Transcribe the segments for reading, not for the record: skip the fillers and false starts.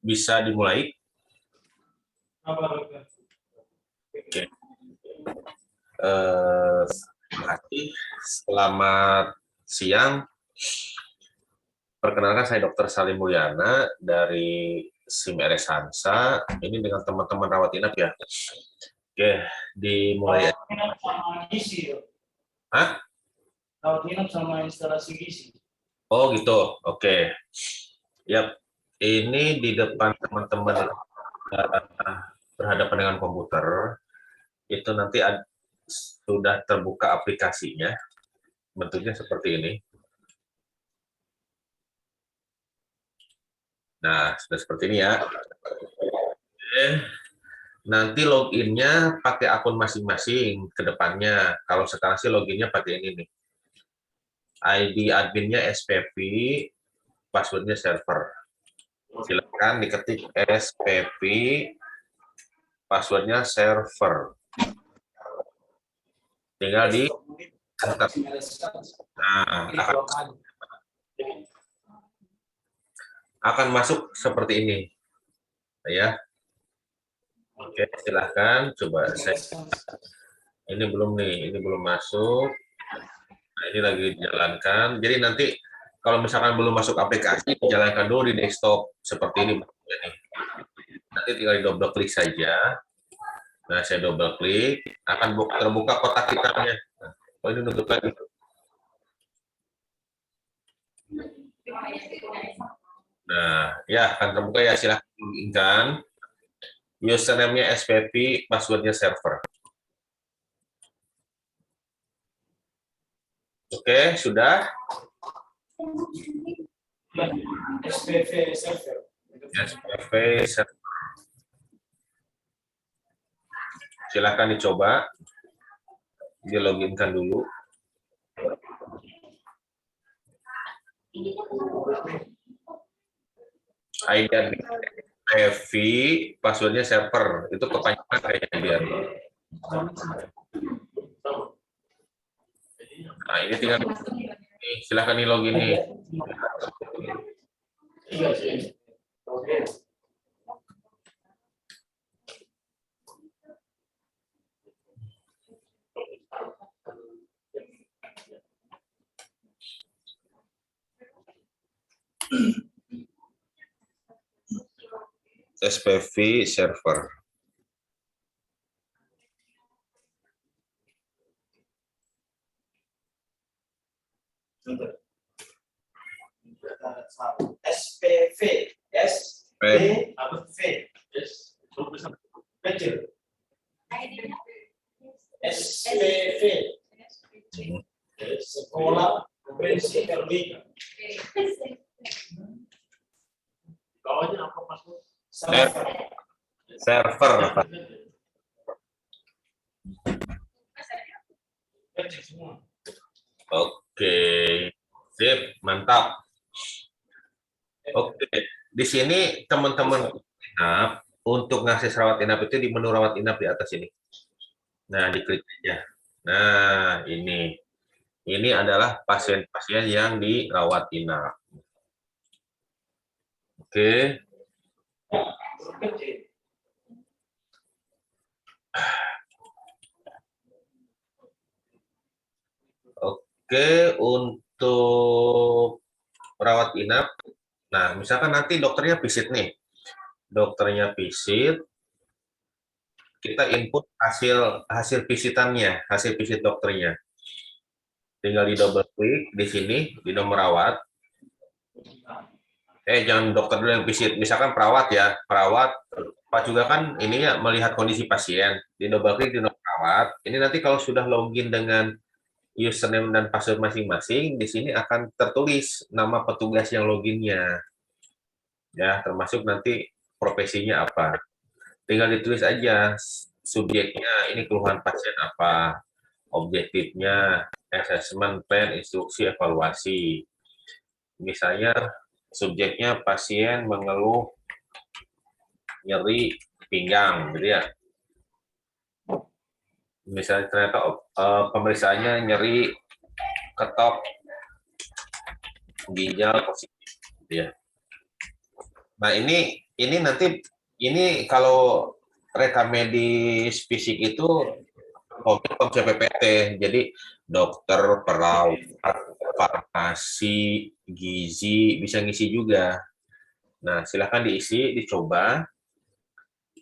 Bisa dimulai. Oke. Terima kasih. Selamat siang. Perkenalkan saya Dr. Salim Mulyana dari SIM RS Hansa. Ini dengan teman-teman rawat inap ya. Oke, dimulai. Hah? Rawat inap sama instalasi gizi. Oh gitu. Oke. Yap. Ini di depan teman-teman berhadapan dengan komputer. Itu nanti sudah terbuka aplikasinya. Bentuknya seperti ini. Nah, sudah seperti ini ya. Oke. Nanti loginnya pakai akun masing-masing ke depannya. Kalau sekarang sih loginnya pakai ini nih. ID adminnya SPP, passwordnya server. Silakan diketik SPP, passwordnya server. Tinggal di enter. Nah, akan masuk seperti ini. Ya. Oke, silahkan coba saya. Ini belum nih, ini belum masuk. Nah, ini lagi dijalankan. Jadi nanti kalau misalkan belum masuk aplikasi, dijalankan dulu di desktop seperti ini. Nanti tinggal di double klik saja. Nah, saya double klik, akan terbuka kotak hitamnya. Oh, ini nutup lagi. Nah, ya akan terbuka ya, silahkan login. Username-nya SPP, passwordnya server. Oke, sudah. SPV server. SPV server. Silakan dicoba. Di loginkan dulu. ID PV, passwordnya server. Itu kepanjangan kayaknya dia. Nah, ini tinggal nih, silakan di login nih. SPV server. SPV, SPV, kecil. SPV, sekolah prinsip terlebih. Bawahnya apa maksud? Server. Kecil semua. Oke, sip, mantap. Oke, di sini teman-teman inap untuk ngakses rawat inap itu di menu rawat inap di atas ini. Nah, diklik aja. Nah, ini adalah pasien-pasien yang dirawat inap. Oke. Oke, untuk rawat inap. Nah, misalkan nanti dokternya visit nih. Dokternya visit, kita input hasil visitannya, hasil visit dokternya. Tinggal di double klik di sini di nomor rawat. Jangan dokter dulu yang visit, misalkan perawat ya, perawat Pak juga kan ininya melihat kondisi pasien, di double klik di nomor perawat. Ini nanti kalau sudah login dengan username dan password masing-masing, di sini akan tertulis nama petugas yang loginnya, ya termasuk nanti profesinya apa. Tinggal ditulis aja subjeknya, ini keluhan pasien apa, objektifnya, assessment plan, instruksi, evaluasi. Misalnya subjeknya pasien mengeluh nyeri pinggang, gitu ya. Misalnya ternyata pemeriksaannya nyeri ketok ginjal positif, gitu ya. Nah ini nanti ini kalau rekam medis fisik itu komisi PPT, jadi dokter, perawat, farmasi, gizi bisa ngisi juga. Nah silahkan diisi, dicoba.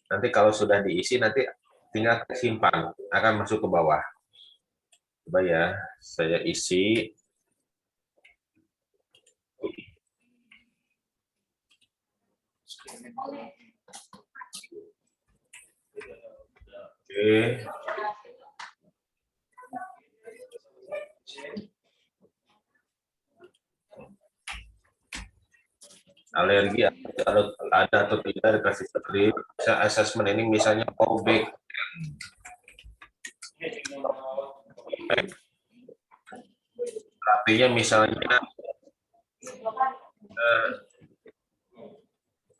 Nanti kalau sudah diisi nanti tinggal simpan, akan masuk ke bawah. Coba ya, saya isi. Oke. Alergi ada atau tidak dikasih strip. Assessment ini misalnya obek. Terapinya misalnya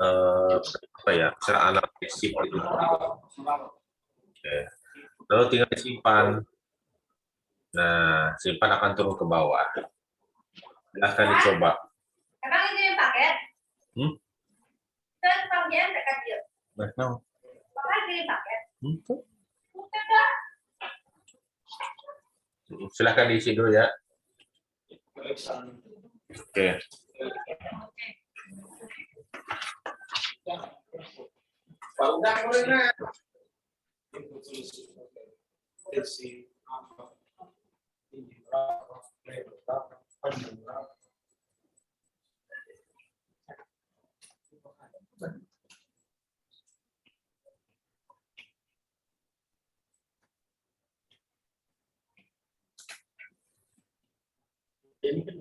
apa ya, misalnya analisip gitu. Oke. Lalu tinggal disimpan. Nah, simpan akan turun ke bawah. Silahkan dicoba. Emang ini yang paket? Kan panggilan dekat dia. Nah, Pakai kirim paket. Bukan dah. Silahkan diisi dulu ya. Oke. Ini kan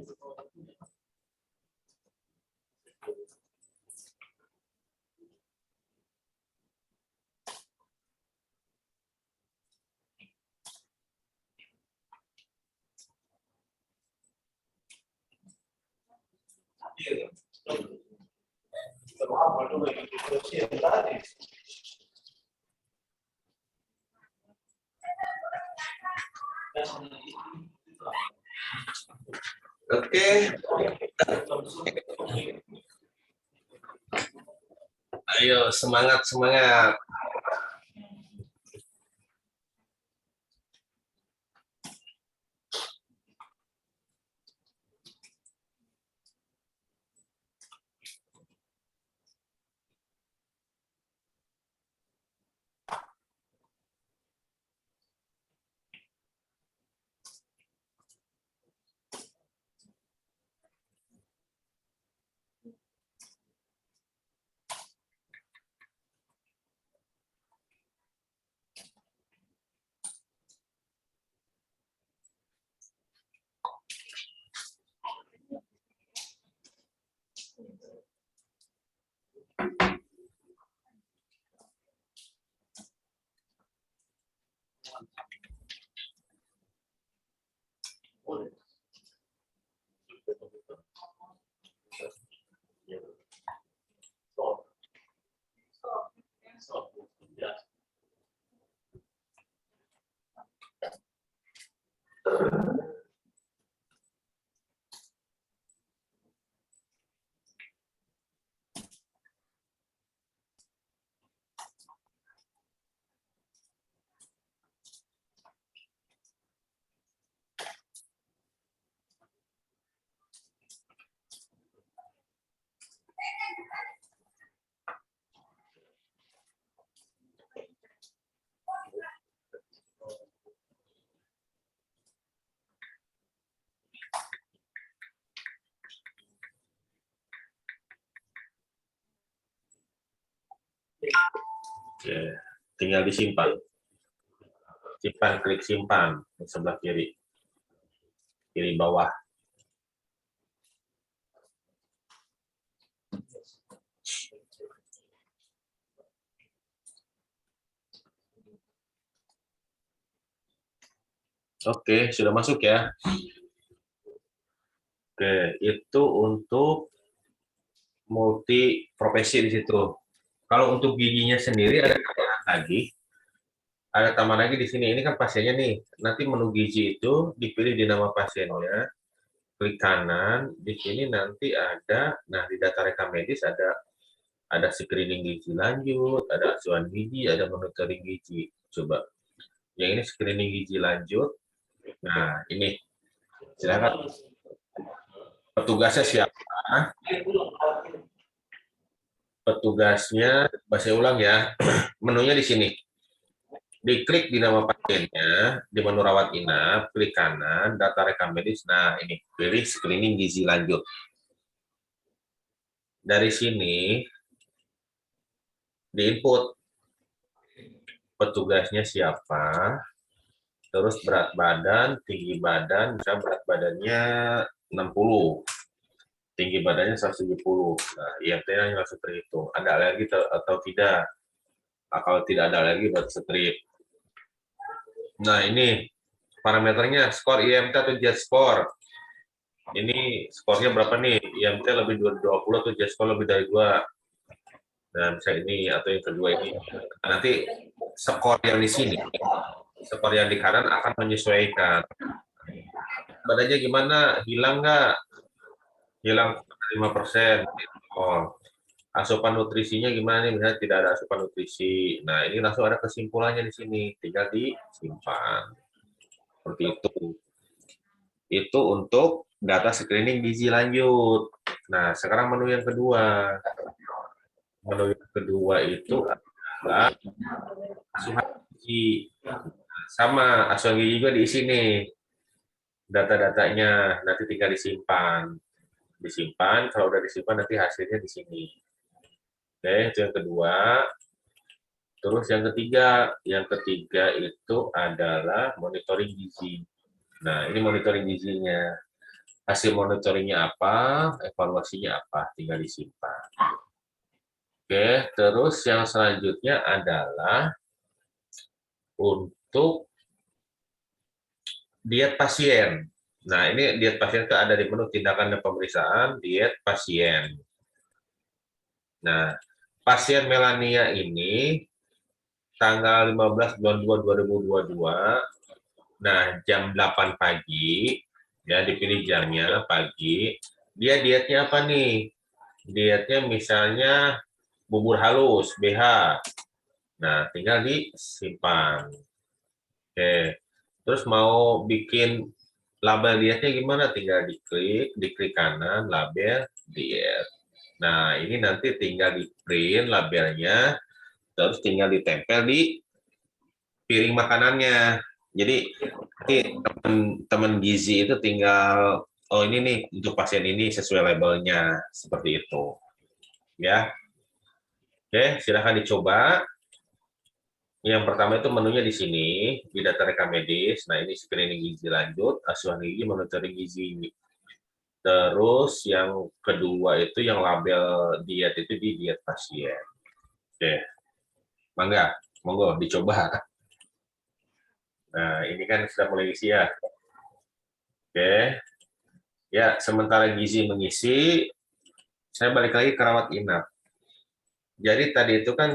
Oke. Ayo semangat semangat. Oke, tinggal disimpan. Simpan, klik simpan di sebelah kiri, kiri bawah. Oke, sudah masuk ya. Oke, itu untuk multi profesi di situ. Kalau untuk giginya sendiri ada tambahan lagi. Ada tambahan lagi di sini. Ini kan pasiennya nih. Nanti menu gizi itu dipilih di nama pasiennya. Klik kanan. Di sini nanti ada, nah di data rekam medis ada screening gizi lanjut, ada asuhan gizi, ada monitoring gizi. Coba. Yang ini screening gizi lanjut. Nah, ini silakan petugasnya siapa? Petugasnya, saya ulang ya. Menunya di sini. Diklik di nama pasiennya, di menu rawat inap, klik kanan, data rekam medis. Nah, ini pilih screening gizi lanjut. Dari sini diinput petugasnya siapa, terus berat badan, tinggi badan, misalnya berat badannya 60, tinggi badannya 170. Nah, IMT-nya langsung terhitung. Ada alergi atau tidak? Nah, kalau tidak ada alergi, berarti strip. Nah, ini parameternya, skor IMT atau jet score. Ini skornya berapa nih? IMT lebih dari 20 atau jet score lebih dari 2. Dan saya ini atau yang kedua ini. Nanti skor yang di sini, skor yang di kanan akan menyesuaikan. Badannya gimana? Hilang nggak? Hilang 5%. Oh, asupan nutrisinya gimana nih? Misalnya tidak ada asupan nutrisi. Nah, ini langsung ada kesimpulannya di sini. Tinggal disimpan. Seperti itu. Itu untuk data screening gizi lanjut. Nah, sekarang menu yang kedua. Menu yang kedua itu adalah asuhan gizi. Sama, asuhan gizi juga diisi nih. Data-datanya nanti tinggal disimpan. Disimpan, kalau udah disimpan nanti hasilnya di sini. Oke, itu yang kedua. Terus yang ketiga itu adalah monitoring gizi. Nah, ini monitoring gizinya. hasil monitoringnya apa, evaluasinya apa, tinggal disimpan. Oke, terus yang selanjutnya adalah untuk diet pasien. Nah, ini diet pasien itu ada di menu tindakan dan pemeriksaan, diet pasien. Nah, pasien Melania ini tanggal 15 bulan 2 2022, nah jam 8 pagi, ya dipilih jamnya pagi, dia dietnya apa nih? Dietnya misalnya bubur halus, BH. Nah, tinggal disimpan. Oke. Terus mau bikin label dietnya gimana? Tinggal diklik kanan, label diet. Nah, ini nanti tinggal di print labelnya, terus tinggal ditempel di piring makanannya. Jadi teman gizi itu tinggal, oh ini nih untuk pasien ini sesuai labelnya, seperti itu. Ya, oke, silakan dicoba. Yang pertama itu menunya di sini, di data rekam medis. Nah, ini screening gizi lanjut, asuhan gizi, monitoring gizi. Terus yang kedua itu yang label diet itu di diet pasien. Oke, monggo dicoba. Nah, ini kan sudah mulai isi ya. Oke. Ya, sementara gizi mengisi, saya balik lagi ke rawat inap. Jadi tadi itu kan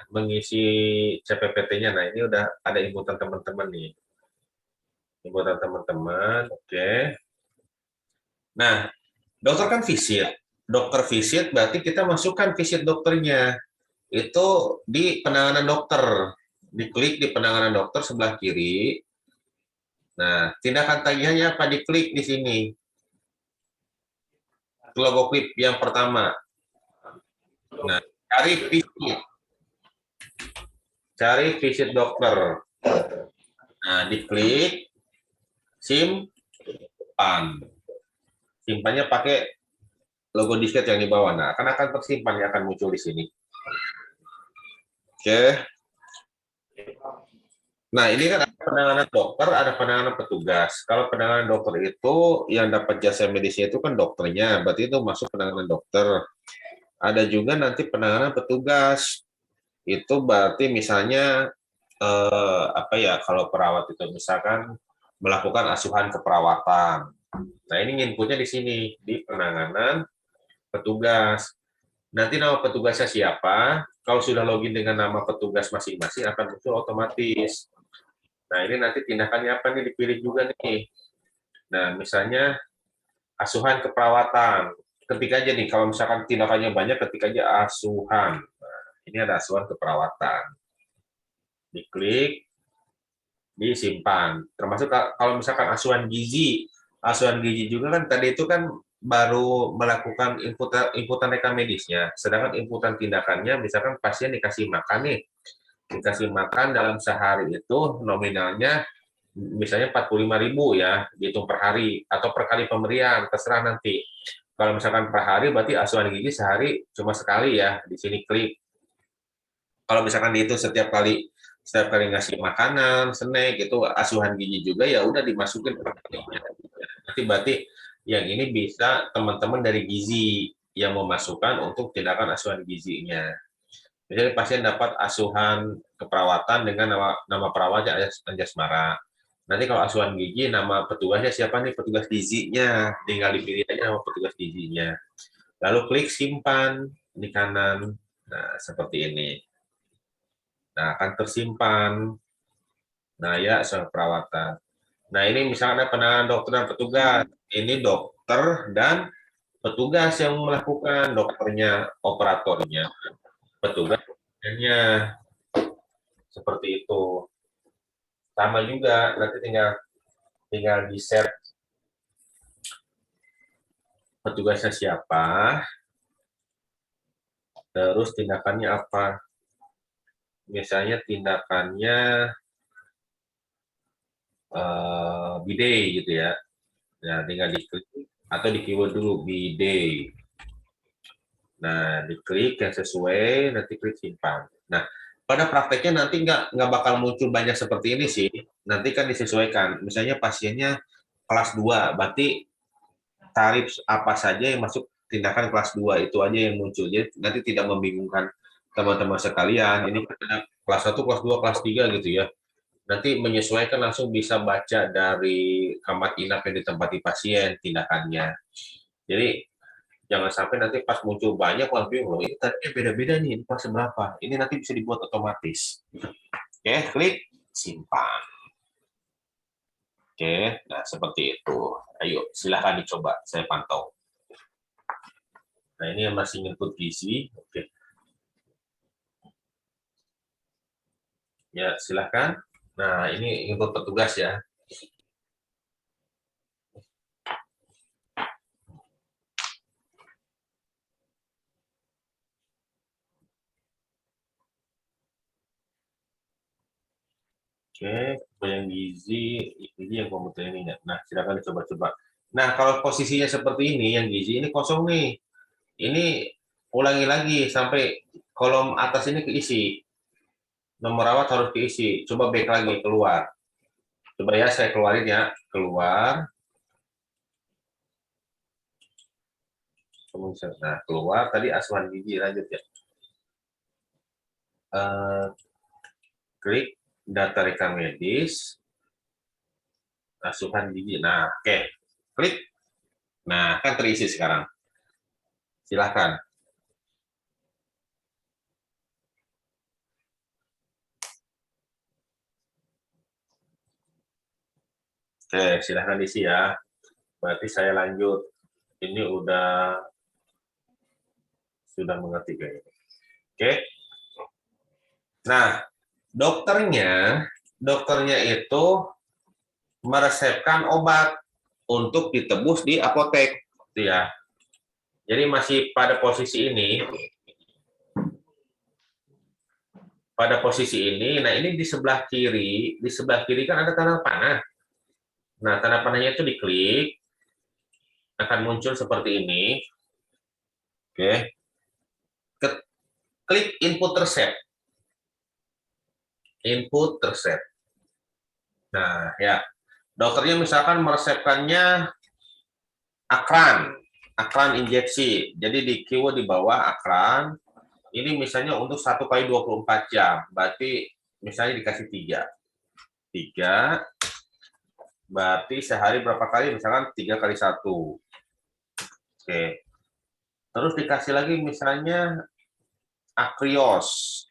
mengisi CPPT-nya. Nah, ini udah ada inputan teman-teman nih. Inputan teman-teman, oke. Nah, dokter kan visit. Dokter visit berarti kita masukkan visit dokternya. Itu di penanganan dokter. Diklik di penanganan dokter sebelah kiri. Nah, tindakan tagihannya apa? Diklik di sini. Logo klip yang pertama. Nah, cari visit dokter. Nah, diklik simpan. Simpannya pakai logo disket yang di bawah. Nah, akan tersimpan, yang akan muncul di sini. Oke. Nah, ini kan ada penanganan dokter, ada penanganan petugas. Kalau penanganan dokter itu yang dapat jasa medisnya itu kan dokternya, berarti itu masuk penanganan dokter. Ada juga nanti penanganan petugas. Itu berarti misalnya kalau perawat itu misalkan melakukan asuhan keperawatan. Nah, ini inputnya di sini di penanganan petugas. Nanti nama petugasnya siapa? Kalau sudah login dengan nama petugas masing-masing akan muncul otomatis. Nah, ini nanti tindakannya apa nih, dipilih juga nih. Nah, misalnya asuhan keperawatan. Ketik aja nih, kalau misalkan tindakannya banyak, ketik aja asuhan. Nah, ini ada asuhan keperawatan. Diklik, disimpan. Termasuk kalau misalkan asuhan gizi juga kan tadi itu kan baru melakukan inputan rekam medisnya. Sedangkan inputan tindakannya, misalkan pasien dikasih makan nih, dikasih makan dalam sehari itu nominalnya misalnya 45.000 ya, dihitung per hari atau per kali pemberian, terserah nanti. Kalau misalkan per hari berarti asuhan gizi sehari cuma sekali ya, di sini klik. Kalau misalkan dihitung setiap kali ngasih makanan, snack itu asuhan gizi juga, ya udah dimasukin per kalinya. Nanti berarti yang ini bisa teman-teman dari gizi yang memasukkan untuk tindakan asuhan gizinya. Misalnya pasien dapat asuhan keperawatan dengan nama perawatnya Anjasmara. Nanti kalau asuhan gizi, nama petugasnya siapa nih? Petugas gizinya. Tinggal dipilih aja nama petugas gizinya. Lalu klik simpan di kanan. Nah, seperti ini. Nah, akan tersimpan. Nah, ya, asuhan perawatan. Nah, ini misalnya penanganan dokter dan petugas. Ini dokter dan petugas yang melakukan, dokternya, operatornya, petugasnya. Seperti itu. Sama juga, nanti tinggal di-set petugasnya siapa, terus tindakannya apa. Misalnya tindakannya bidet gitu ya. Nah, tinggal diklik atau di keyword dulu bidet. Nah, diklik yang sesuai, nanti klik simpan. Nah, pada prakteknya nanti nggak bakal muncul banyak seperti ini sih. Nanti kan disesuaikan. Misalnya pasiennya kelas 2, berarti tarif apa saja yang masuk tindakan kelas 2 itu aja yang muncul. Jadi nanti tidak membingungkan teman-teman sekalian. Ini ada kelas 1, kelas 2, kelas 3 gitu ya. Nanti menyesuaikan langsung bisa baca dari kamar inap yang ditempati pasien tindakannya. Jadi jangan sampai nanti pas muncul banyak orang bingung loh, ini tadinya beda-beda nih, ini kelas berapa. Ini nanti bisa dibuat otomatis. Oke, klik simpan. Oke, nah seperti itu. Ayo, silahkan dicoba, saya pantau. Nah, ini yang masih input gizi. Oke. Ya, silahkan. Nah, ini input petugas ya. Oke, yang gizi yang komputer ini. Nah, silakan coba-coba. Nah, kalau posisinya seperti ini, yang gizi ini kosong nih. Ini ulangi lagi sampai kolom atas ini keisi. Nomor rawat harus keisi. Coba back lagi, keluar. Coba ya, saya keluarin ya. Keluar. Nah, keluar. Tadi asuhan gizi, lanjut ya. Klik data rekam medis. Asuhan gizi. Nah, oke. Klik. Nah, kan terisi sekarang. Silahkan. Oke, silahkan isi ya. Berarti saya lanjut. Ini sudah mengerti kayaknya. Oke. Nah, dokternya itu meresepkan obat untuk ditebus di apotek, gitu ya. Jadi masih pada posisi ini. Pada posisi ini, nah ini di sebelah kiri kan ada tanda panah. Nah, tanda panahnya itu diklik, akan muncul seperti ini. Oke. Klik input resep. Input resep. Nah, ya. Dokternya misalkan meresepkannya akran injeksi. Jadi di keyword di bawah akran, ini misalnya untuk 1 kali 24 jam. Berarti misalnya dikasih 3. 3, berarti sehari berapa kali? Misalkan 3 kali 1. Oke. Terus dikasih lagi misalnya Akrios.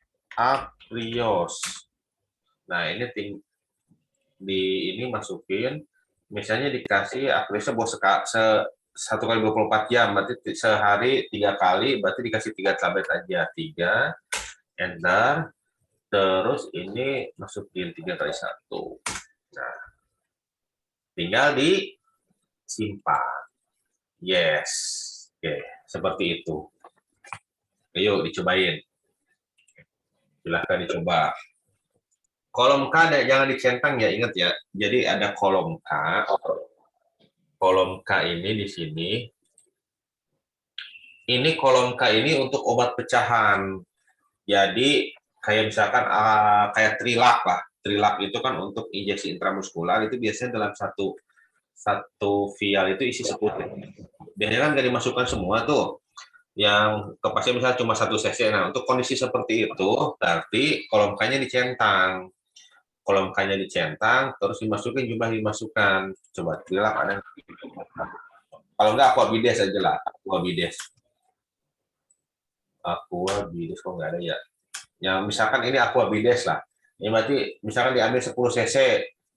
Nah, ini masukin, misalnya dikasih Akriosnya buat 1 kali 24 jam, berarti sehari 3 kali, berarti dikasih 3 tablet aja. 3, enter, terus ini masukin 3 kali 1. Nah, tinggal disimpan. Yes. Oke, seperti itu. Ayo dicobain. Silahkan dicoba. Kolom K jangan dicentang ya, ingat ya. Jadi ada kolom K. Kolom K ini di sini. Ini kolom K ini untuk obat pecahan. Jadi kayak misalkan kayak Trilak lah. Trilak itu kan untuk injeksi intramuskular, itu biasanya dalam satu vial itu isi 10. Biasanya kan nggak dimasukkan semua tuh. Yang ke pasien misalnya cuma 1 cc. Nah, untuk kondisi seperti itu, berarti kolom K-nya dicentang. Kolom K-nya dicentang, terus dimasukin jumlah dimasukkan. Coba Trilak ada. Kalau nggak Aquabides aja lah. Aquabides kok nggak ada ya. Ya, misalkan ini Aquabides lah. Ini berarti misalkan diambil 10 cc,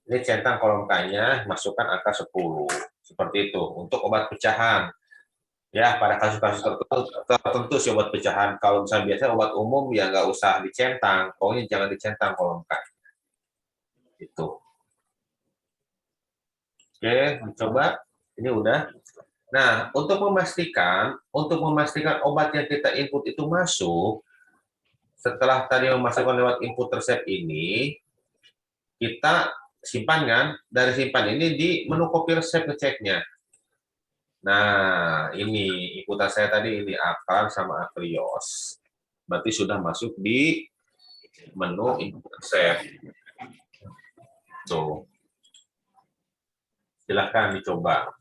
ini centang kolom K-nya, masukkan angka 10. Seperti itu. Untuk obat pecahan. Ya, pada kasus-kasus tertentu sih obat pecahan. Kalau misalnya biasa obat umum ya nggak usah dicentang. Pokoknya jangan dicentang kolom K. Itu. Oke, dicoba. Ini udah. Nah, untuk memastikan obat yang kita input itu masuk, setelah tadi memasukkan lewat input resep ini, kita simpan kan, dari simpan ini di menu copy resep ngeceknya. Nah, ini inputan saya tadi ini akar sama Akrios. Berarti sudah masuk di menu input resep. Tuh. Silahkan dicoba.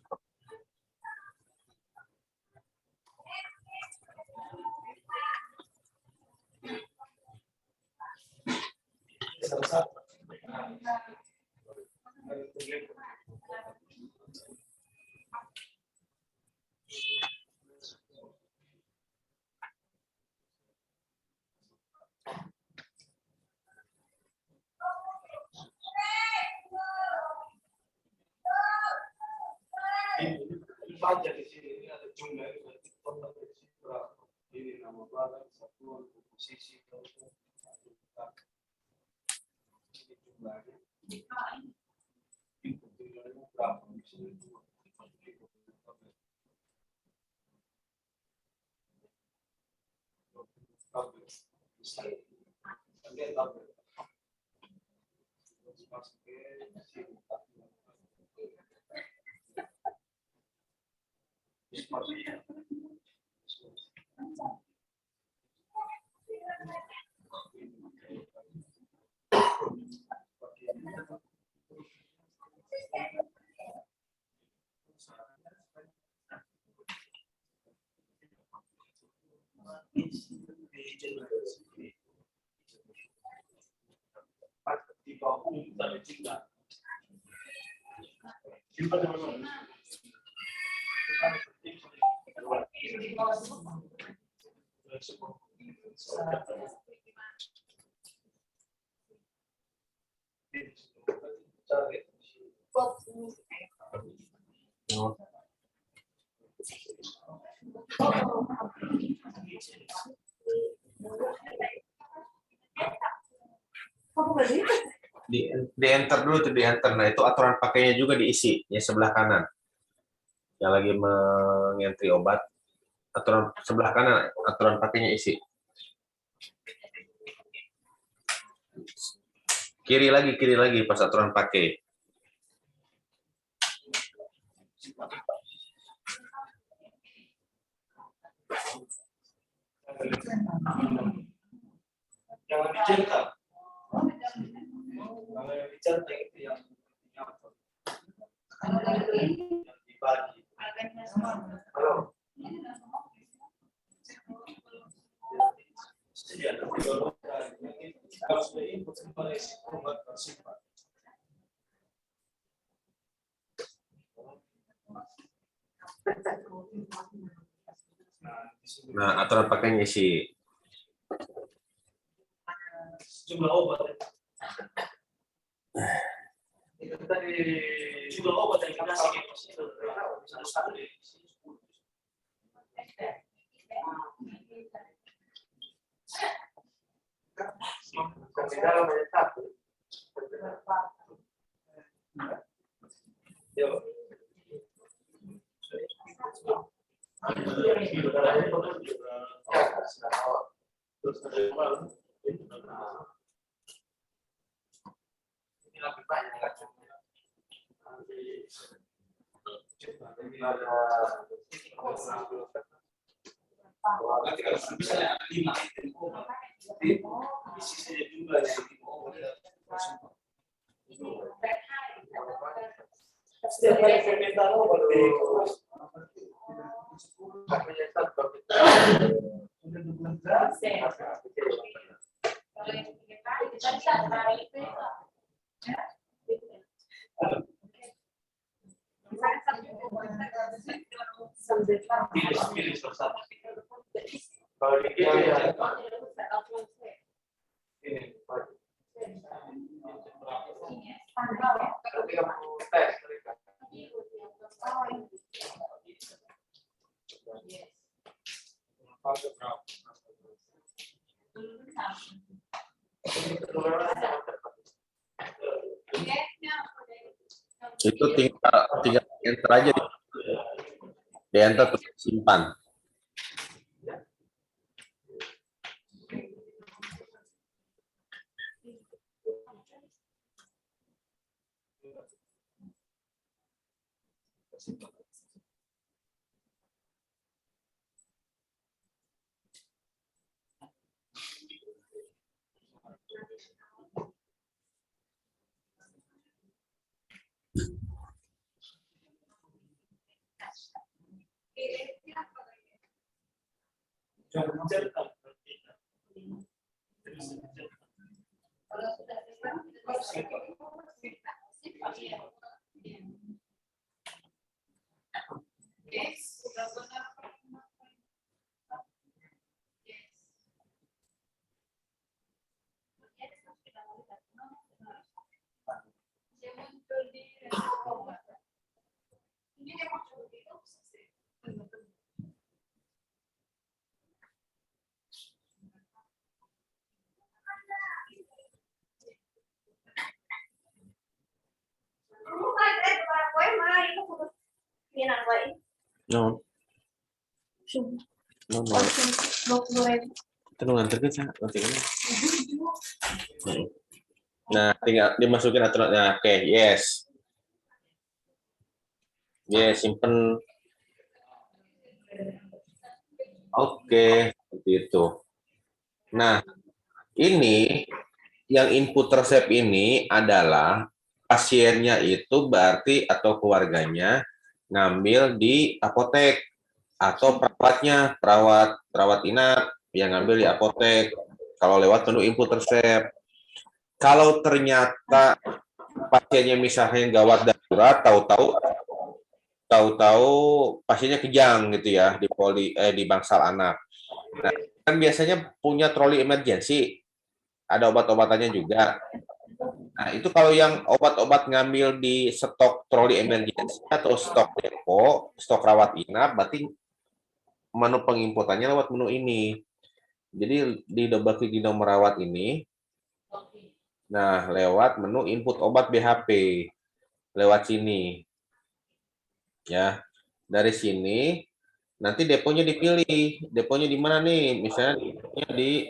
Baca di sini ini ada jumlah berarti total di sini berapa? Ini nama barang, satuan, komposisi, kelompok, ini jumlahnya. Input jumlahnya berapa? Di sini dua. Di bawah dari jumlah. Di enter dulu tuh, di enter. Nah, itu aturan pakainya juga diisi yang sebelah kanan. Yang lagi mengentri obat, aturan sebelah kanan, aturan pakainya isi. Kiri lagi pas aturan pakai. Jangan dicetak. Kalau yang dicetak itu yang dibagi. Halo. Nah, aturan pakainya isi. Jumlah obat. Itu tadi jumlah obat yang dikasih itu satu deh. Di dalam ada satu. Yo. Terus ini lebih banyak kan? Nanti kalau misalnya 5 di sisi jumlah setiap kali permintaan obat pilih satu. Kalau di ini ya ini tes Itu tinggal enter aja di enter terus simpan. Jangan cetak. Terus cetak. Kalau sudah yes, sudah benar. No, no, no. Terus nganter kan nanti kan. Nah, tinggal dimasukin aturannya. Oke, yes. Yes, simpen. Oke, seperti itu. Nah, ini yang input resep ini adalah pasiennya itu berarti atau keluarganya ngambil di apotek atau perawat inap yang ngambil di apotek kalau lewat menu input resep. Kalau ternyata pasiennya misalnya gawat darurat, tahu-tahu pasiennya kejang gitu ya di bangsal anak. Nah, kan biasanya punya troli emergency, ada obat-obatannya juga. Nah, itu kalau yang obat-obat ngambil di stok troli emergency atau stok depo, stok rawat inap, berarti menu penginputannya lewat menu ini. Jadi di double klik di nomor rawat ini, nah lewat menu input obat BHP, lewat sini. Ya, dari sini nanti deponya dipilih. Deponya di mana nih? Misalnya di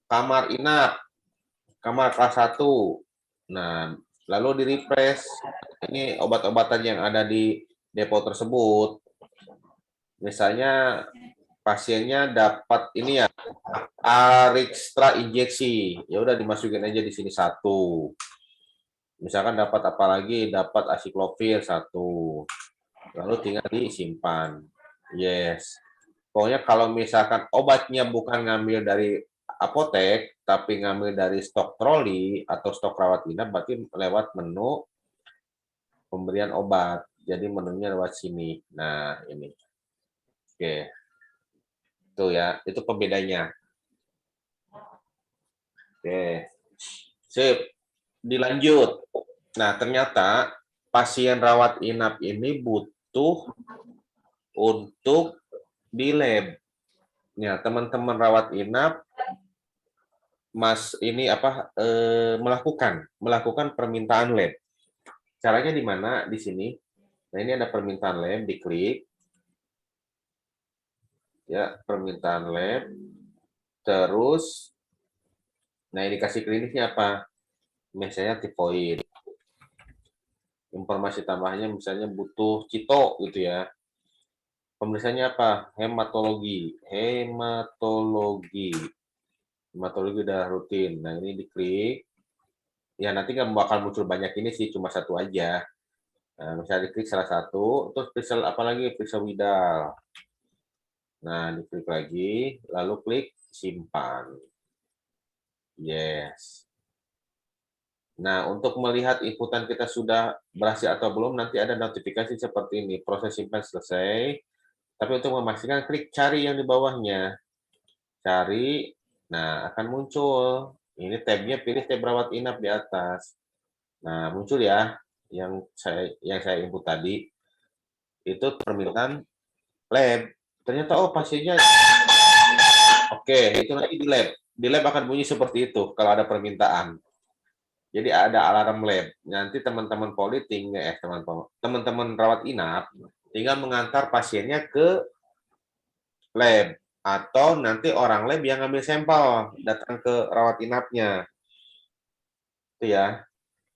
kamar inap, kamar kelas 1. Nah, lalu di refresh. Ini obat-obatan yang ada di depo tersebut. Misalnya pasiennya dapat ini ya, Arixtra injeksi. Ya udah dimasukin aja di sini 1. Misalkan dapat apa lagi? Dapat asiklovir 1. Lalu tinggal disimpan. Yes. Pokoknya kalau misalkan obatnya bukan ngambil dari apotek, tapi ngambil dari stok troli atau stok rawat inap, berarti lewat menu pemberian obat. Jadi menunya lewat sini. Nah, ini. Oke. Itu ya, itu pembedanya. Oke. Sip. Dilanjut. Nah, ternyata pasien rawat inap ini butuh untuk di lab. Ya, teman-teman rawat inap ini melakukan permintaan lab. Caranya di mana? Di sini. Nah, ini ada permintaan lab, diklik. Ya, permintaan lab. Terus nah, indikasi klinisnya apa? Misalnya tipoid. Informasi tambahannya misalnya butuh cito gitu ya. Pemeriksaannya apa? Hematologi. Hematologi udah rutin. Nah, ini diklik. Ya, nanti nggak bakal muncul banyak ini sih, cuma 1 aja. Nah, misalnya diklik salah satu, terus periksa apa lagi? Periksa Widal. Nah, diklik lagi, lalu klik simpan. Yes. Nah, untuk melihat inputan kita sudah berhasil atau belum, nanti ada notifikasi seperti ini. Proses simpan selesai. Tapi untuk memastikan, klik cari yang di bawahnya. Cari, nah akan muncul. Ini tabnya pilih tab rawat inap di atas. Nah, muncul ya yang saya input tadi. Itu permintaan lab. Ternyata pasiennya oke, itu nanti di lab. Di lab akan bunyi seperti itu kalau ada permintaan. Jadi ada alarm lab. Nanti teman-teman poli teman-teman rawat inap tinggal mengantar pasiennya ke lab atau nanti orang lab yang ngambil sampel datang ke rawat inapnya. Itu ya.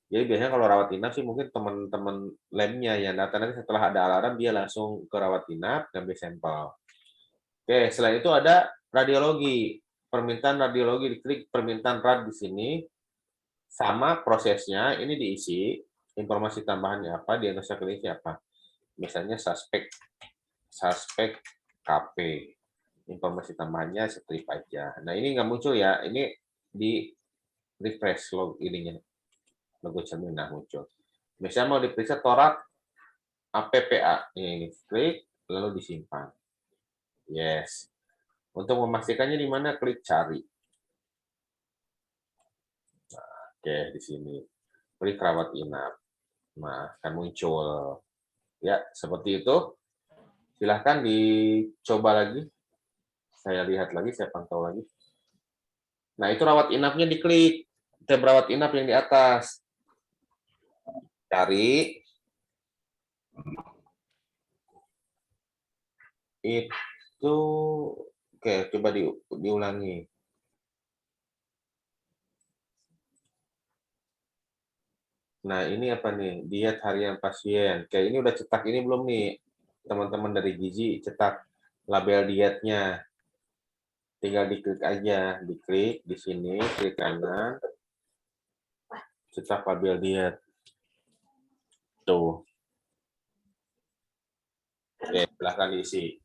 Jadi biasanya kalau rawat inap sih mungkin teman-teman labnya yang datang nanti setelah ada alarm dia langsung ke rawat inap ngambil sampel. Oke, selain itu ada radiologi. Permintaan radiologi, diklik permintaan rad di sini. Sama prosesnya, ini diisi informasi tambahannya apa, diagnosa klinisnya apa. Misalnya suspek suspek KP. Informasi tambahannya strip aja. Nah, ini nggak muncul ya. Ini di refresh log ininya. Logo cermin nah muncul. Misalnya mau diperiksa torak APPA. Ini klik lalu disimpan. Yes. Untuk memastikannya di mana klik cari. Oke, di sini. Klik rawat inap. Nah, akan muncul. Ya, seperti itu. Silahkan dicoba lagi. Saya lihat lagi, saya pantau lagi. Nah, itu rawat inapnya diklik. Tab rawat inap yang di atas. Cari. Itu, oke, coba diulangi. Nah, ini apa nih? Diet harian pasien. Kayak ini udah cetak ini belum nih? Teman-teman dari Gizi cetak label dietnya. Tinggal diklik aja, diklik di sini, klik kanan, cetak label diet. Tuh. Oke, silahkan diisi.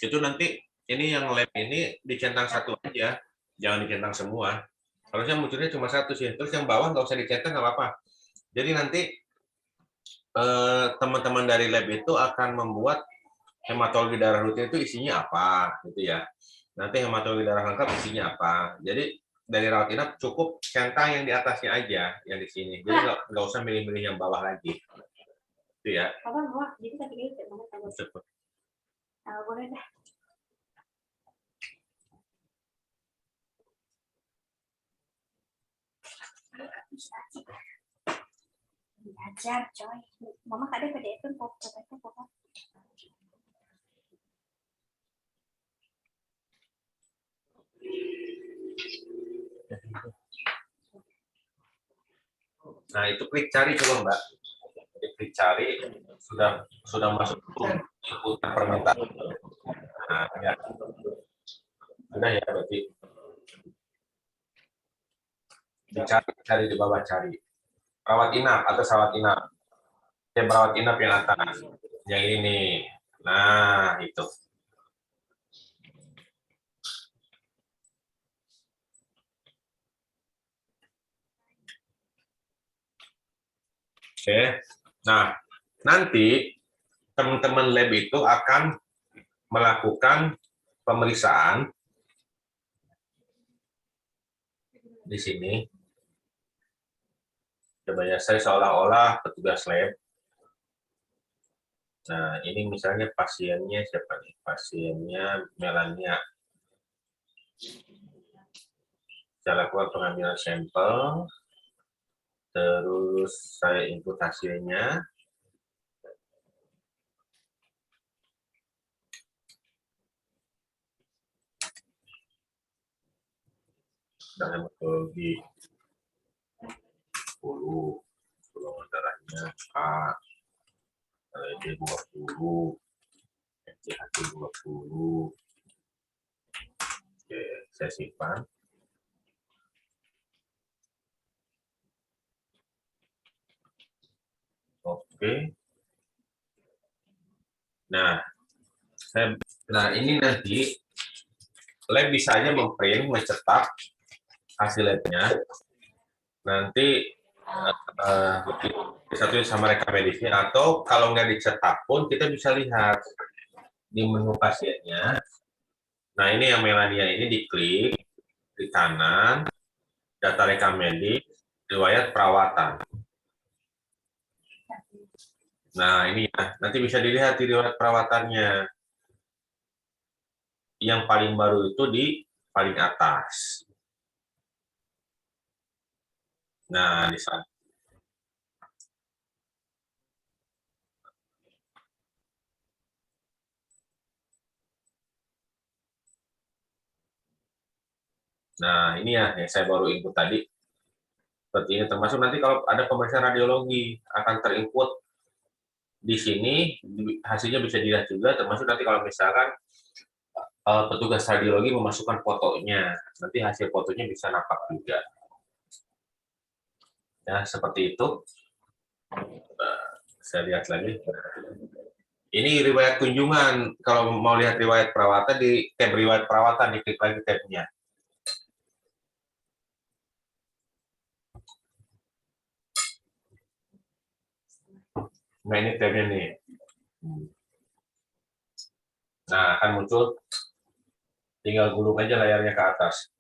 Itu nanti ini yang lab ini dicentang satu aja, jangan dicentang semua. Harusnya munculnya cuma satu sih. Terus yang bawah nggak usah dicentang nggak apa-apa. Jadi nanti teman-teman dari lab itu akan membuat hematologi darah rutin itu isinya apa, gitu ya. Nanti hematologi darah lengkap isinya apa. Jadi dari rawat inap cukup centang yang di atasnya aja, yang di sini. Jadi nggak usah milih-milih yang bawah lagi. Itu ya. Jadi tadi itu boleh dah. Belajar coy. Mama kadang PDF kan foto. Nah, itu klik cari coba, Mbak. Jadi klik cari sudah masuk seputar permintaan. Nah, ya. Sudah ya berarti. Cari di bawah cari. Rawat inap atau rawat inap. Rawat inap yang atas. Yang ini. Nah, itu. Oke. Nah, nanti teman-teman lab itu akan melakukan pemeriksaan di sini. Coba ya, saya seolah-olah petugas lab. Nah, ini misalnya pasiennya siapa nih? Pasiennya Melania. Saya lakukan pengambilan sampel, terus saya input hasilnya. Dan hematologi 10, golongan darahnya A, LED 20, MCH 20. Oke, saya simpan. Oke. Nah, ini nanti lab bisa aja memprint, mencetak hasil labnya. Nanti satu sama rekam medisnya, atau kalau nggak dicetak pun kita bisa lihat di menu pasiennya. Nah, ini yang Melania ini diklik di kanan, data rekam medis, riwayat perawatan. Nah, ini ya, nanti bisa dilihat di riwayat perawatannya. Yang paling baru itu di paling atas. Nah, di sana. Nah, ini ya yang saya baru input tadi. Seperti ini, termasuk nanti kalau ada pemeriksaan radiologi akan terinput di sini, hasilnya bisa dilihat juga, termasuk nanti kalau misalkan petugas radiologi memasukkan fotonya, nanti hasil fotonya bisa nampak juga. Ya, seperti itu. Saya lihat lagi. Ini riwayat kunjungan. Kalau mau lihat riwayat perawatan, di tab riwayat perawatan, diklik lagi tabnya. Nah, ini tabnya nih. Nah, akan muncul, tinggal gulung aja layarnya ke atas.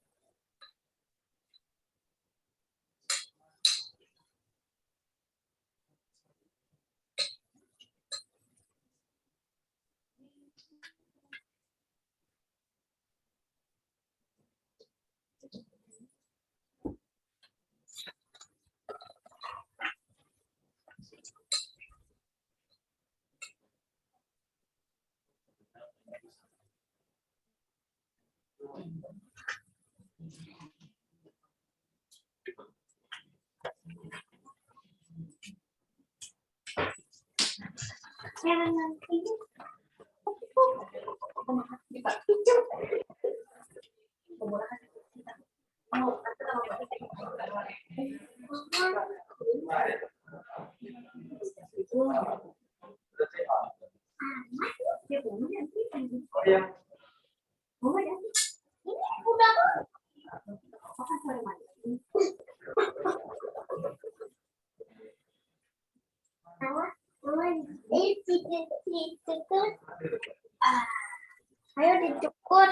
Ayo dicukur.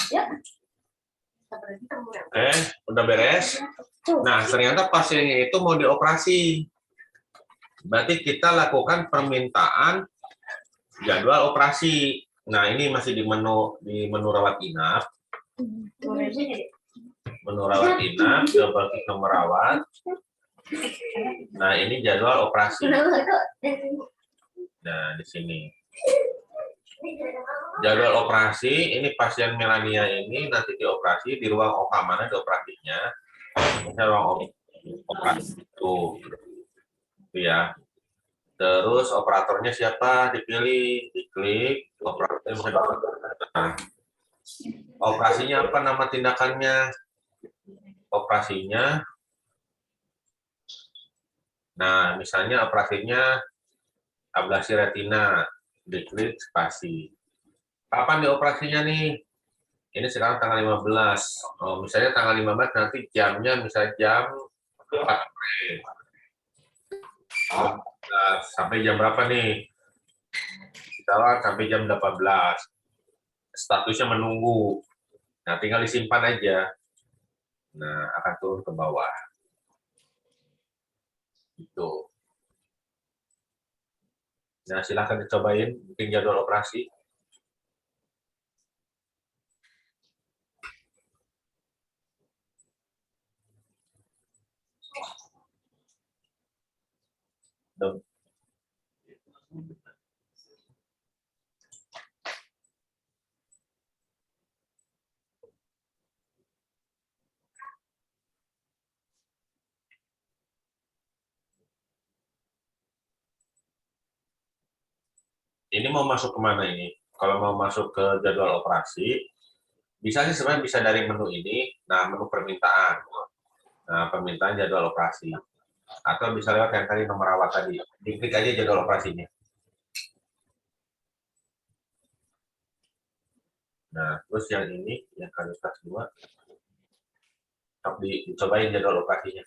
Yuk. Oke, udah beres. Nah, ternyata pasiennya itu mau dioperasi. Berarti kita lakukan permintaan jadwal operasi. Nah, ini masih di menu rawat inap. Menu rawat inap, double klik nomor rawat. Nah, ini jadwal operasi. Nah, di sini. Jadwal operasi, ini pasien Melania ini nanti dioperasi di ruang OK mana dioperasinya. Misalnya ruang operasi itu ya. Terus operatornya siapa dipilih, diklik, operatornya bisa nah, operasinya apa nama tindakannya? Operasinya, nah misalnya operasinya ablasi retina, diklik spasi. Kapan dioperasinya nih? Ini sekarang tanggal 15. Oh, misalnya tanggal 15 nanti jamnya misalnya jam 4 sore. Nah, sampai jam berapa nih? Kita sampai jam 18. Statusnya menunggu. Nah, tinggal disimpan aja. Nah, akan turun ke bawah. Itu. Nah, silahkan dicobain bikin jadwal operasi. Ini mau masuk kemana ini? Kalau mau masuk ke jadwal operasi, bisa sih sebenarnya bisa dari menu ini. Nah, menu permintaan. Nah, permintaan jadwal operasi. Atau bisa lewat yang tadi nomor rawat tadi. Diklik aja jadwal operasinya. Nah, terus yang ini, yang kandidat 2, dicobain jadwal operasinya.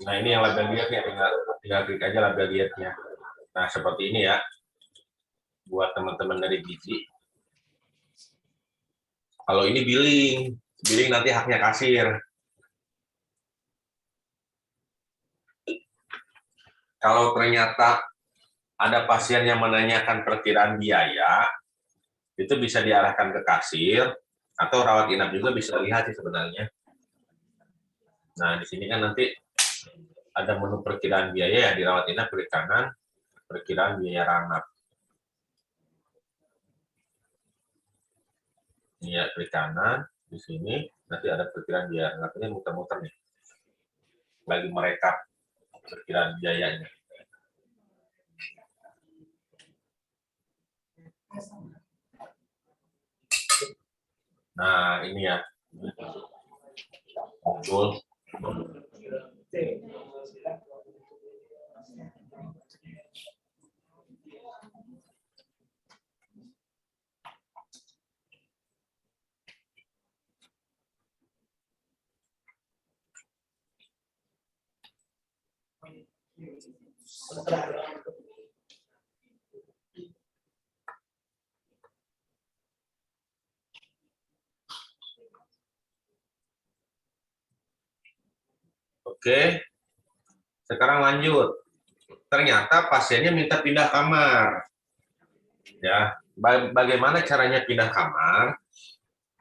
Nah, ini yang label dietnya, tinggal klik aja label dietnya. Nah, seperti ini ya. Buat teman-teman dari gizi. Kalau ini billing nanti haknya kasir. Kalau ternyata ada pasien yang menanyakan perkiraan biaya, itu bisa diarahkan ke kasir, atau rawat inap juga bisa lihat sih sebenarnya. Nah, di sini kan nanti ada menu perkiraan biaya ya, di rawat inap klik kanan, perkiraan biaya ranap. Ini ya, klik kanan, di sini nanti ada perkiraan biaya ranap, ini muter-muter nih. Lagi merekap perkiraan biayanya. Nah, ini ya. Muncul. Oke, sekarang lanjut. Ternyata pasiennya minta pindah kamar. Ya, bagaimana caranya pindah kamar?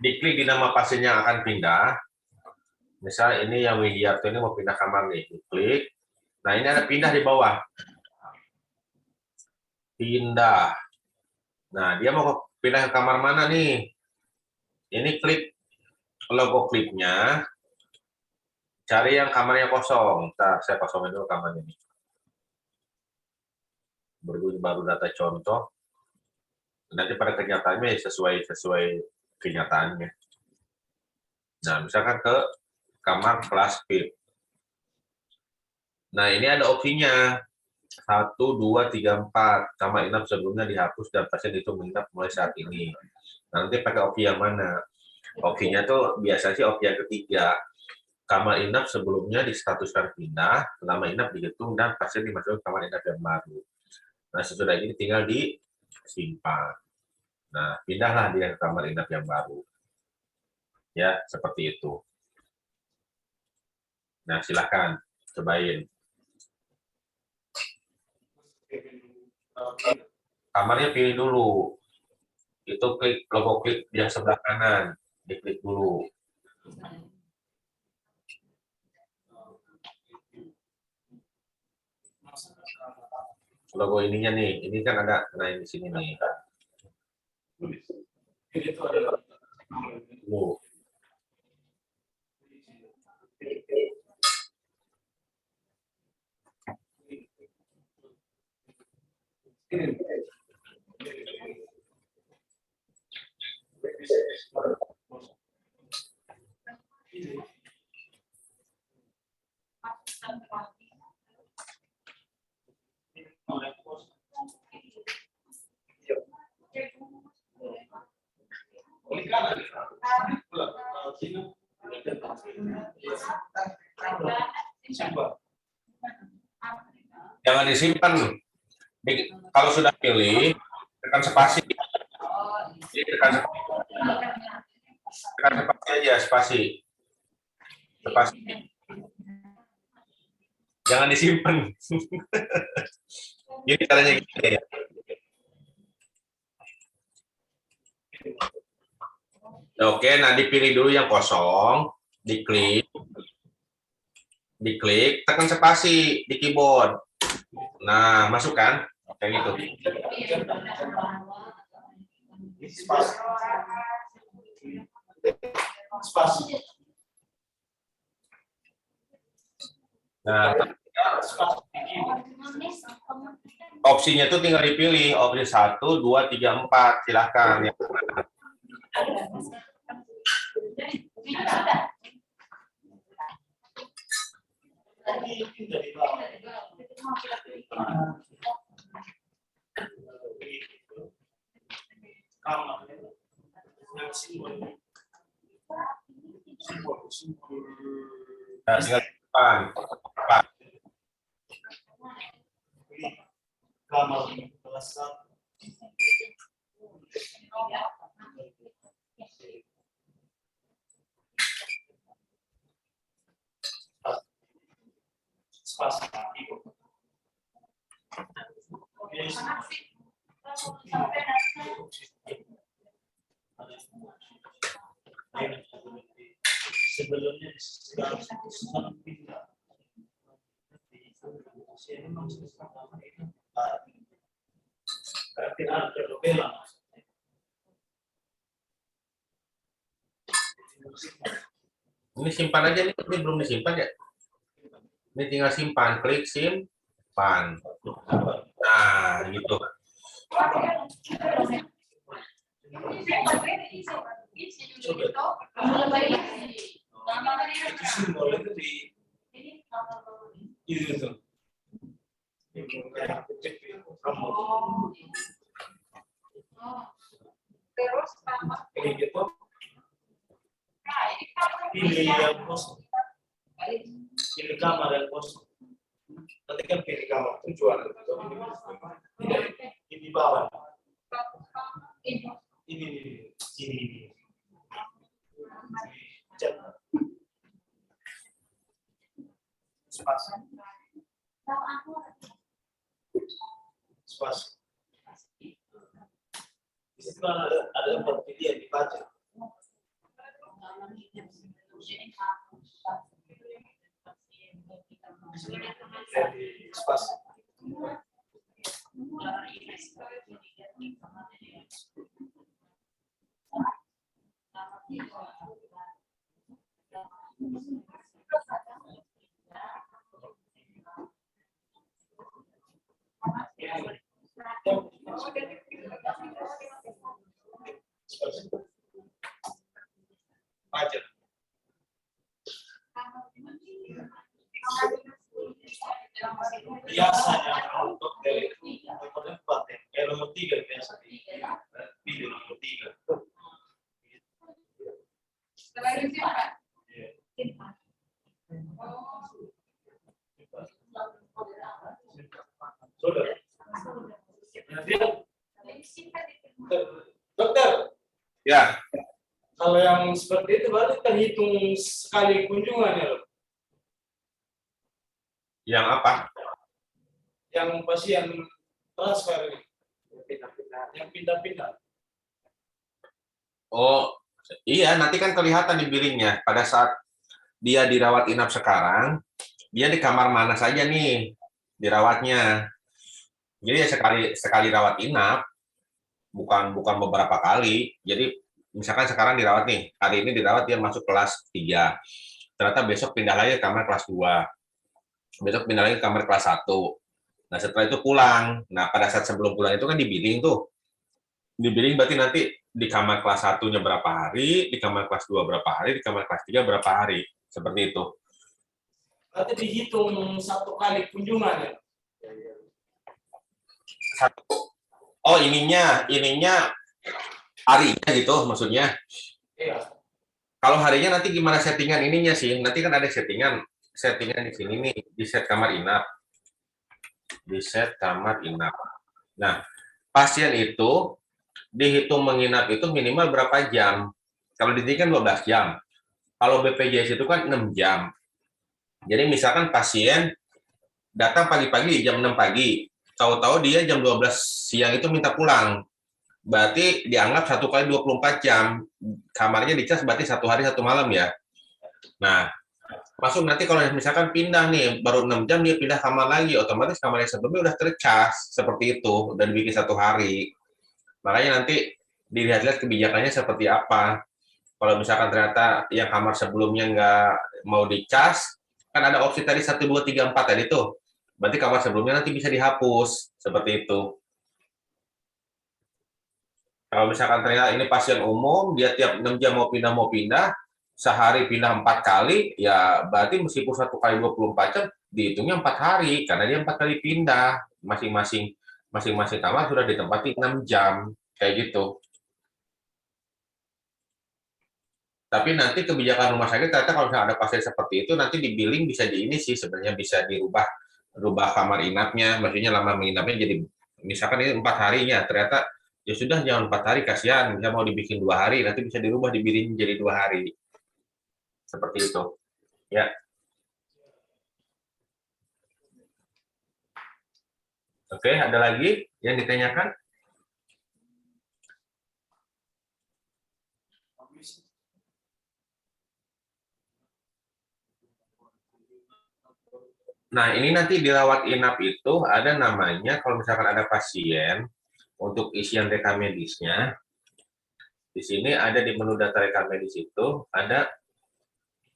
Diklik di nama pasien yang akan pindah. Misal ini yang Widiarto ini mau pindah kamar nih, diklik. Nah, ini ada pindah di bawah. Pindah. Nah, dia mau pindah ke kamar mana nih? Ini klik logo klipnya. Cari yang kamarnya kosong. Ntar saya kosongin dulu kamar ini. Berbunyi baru data contoh. Nanti pada kenyataannya sesuai kenyataannya. Nah, misalkan ke kamar kelas VIP. Nah, ini ada opsinya. 1, 2, 3, 4. Kamar inap sebelumnya dihapus dan pasien itu menginap mulai saat ini. Nanti pakai opsi yang mana? Opsinya tuh biasanya sih opsi yang ketiga. Kamar inap sebelumnya distatuskan pindah, lama inap dihitung, dan pasien dimasukkan kamar inap yang baru. Nah, sesudah ini tinggal disimpan. Nah, pindahlah dia ke kamar inap yang baru. Ya, seperti itu. Nah, silakan cobain. Kamarnya pilih dulu. Itu klik logo klik yang sebelah kanan. Diklik dulu. Logo ininya nih. Ini kan ada, nah di sini nih. Tuh. Jangan disimpan. Kalau sudah pilih, tekan spasi. Tekan spasi aja, spasi. Spasi. Jangan disimpan. Ini caranya gini ya. Oke, nah dipilih dulu yang kosong, diklik, tekan spasi di keyboard. Nah, masukkan, kayak gitu. Spasi. Nah, opsinya tuh tinggal dipilih, opsi 1, 2, 3, 4, silahkan. Kamar yang simbol Nah, tinggal simpan. ini kamar kelas 1. Spasi ibu. Sebelumnya sudah pindah. Berarti ada perbedaan. Ini simpan aja nih, ini belum disimpan ya. Ini tinggal simpan, klik simpan. Nah, gitu. Itu simbol itu di itu tuh. Terus Ini gitu. Pilih yang kosong. Pilih kamar yang kosong. Nanti kan pilih kamar tujuan. Ini di bawah. Ini. Jangan. Spasi. Di situ ada pilihan dibaca. Jadi spasi. Baca. Biasanya untuk dari nomor 4 ya, nomor 3 biasa pilih nomor 3. setelah itu simpan. Sudah. Dokter, Ya, kalau yang seperti itu berarti terhitung sekali kunjungan ya, Dok? yang apa? Yang pasien transfer ini, yang pindah-pindah. Oh, iya, nanti kan kelihatan di billingnya. Pada saat dia dirawat inap sekarang, dia di kamar mana saja nih dirawatnya. Jadi ya sekali rawat inap, bukan beberapa kali. Jadi misalkan sekarang dirawat nih, hari ini dirawat dia masuk kelas 3. Ternyata besok pindah lagi ke kamar kelas 2. Besok pindah lagi ke kamar kelas 1. Nah, setelah itu pulang. Nah, pada saat sebelum pulang itu kan di billing tuh. Di billing berarti nanti di kamar kelas 1-nya berapa hari, di kamar kelas 2 berapa hari, di kamar kelas 3 berapa hari. Seperti itu. Berarti dihitung satu kali kunjungan ya? Oh, ininya harinya gitu maksudnya. Iya. Kalau harinya nanti gimana settingan ininya sih? Nanti kan ada settingan di sini nih, di set kamar inap. Di set kamar inap. Nah, pasien itu dihitung menginap itu minimal berapa jam? Kalau di sini kan 12 jam. Kalau BPJS itu kan 6 jam. Jadi misalkan pasien datang pagi-pagi jam 6 pagi, tahu-tahu dia jam 12 siang itu minta pulang. Berarti dianggap 1 kali 24 jam. Kamarnya dicas berarti 1 hari 1 malam ya. Nah, masuk nanti kalau misalkan pindah nih, baru 6 jam dia pindah kamar lagi, otomatis kamar yang sebelumnya udah tercas. Seperti itu, udah dibikin 1 hari. Makanya nanti dilihat-lihat kebijakannya seperti apa. Kalau misalkan ternyata yang kamar sebelumnya nggak mau dicas, kan ada opsi tadi 1, 2, 3, 4 tadi tuh. Berarti kamar sebelumnya nanti bisa dihapus. Seperti itu. Kalau misalkan ternyata ini pasien umum, dia tiap 6 jam mau pindah, sehari pindah 4 kali, ya berarti meskipun 1 kali 24 jam, dihitungnya 4 hari, karena dia 4 kali pindah. Masing-masing kamar sudah ditempati 6 jam, kayak gitu. Tapi nanti kebijakan rumah sakit ternyata kalau misalnya ada pasien seperti itu, nanti di billing bisa di ini sih, sebenarnya bisa rubah kamar inapnya, maksudnya lama menginapnya jadi, misalkan ini 4 harinya, ternyata ya sudah jangan 4 hari, kasihan, bisa mau dibikin 2 hari, nanti bisa dirubah di billing jadi 2 hari. Seperti itu. Ya. Oke, ada lagi yang ditanyakan? Nah, ini nanti dirawat inap itu ada namanya, kalau misalkan ada pasien, untuk isian rekam medisnya, di sini ada di menu data rekam medis itu, ada,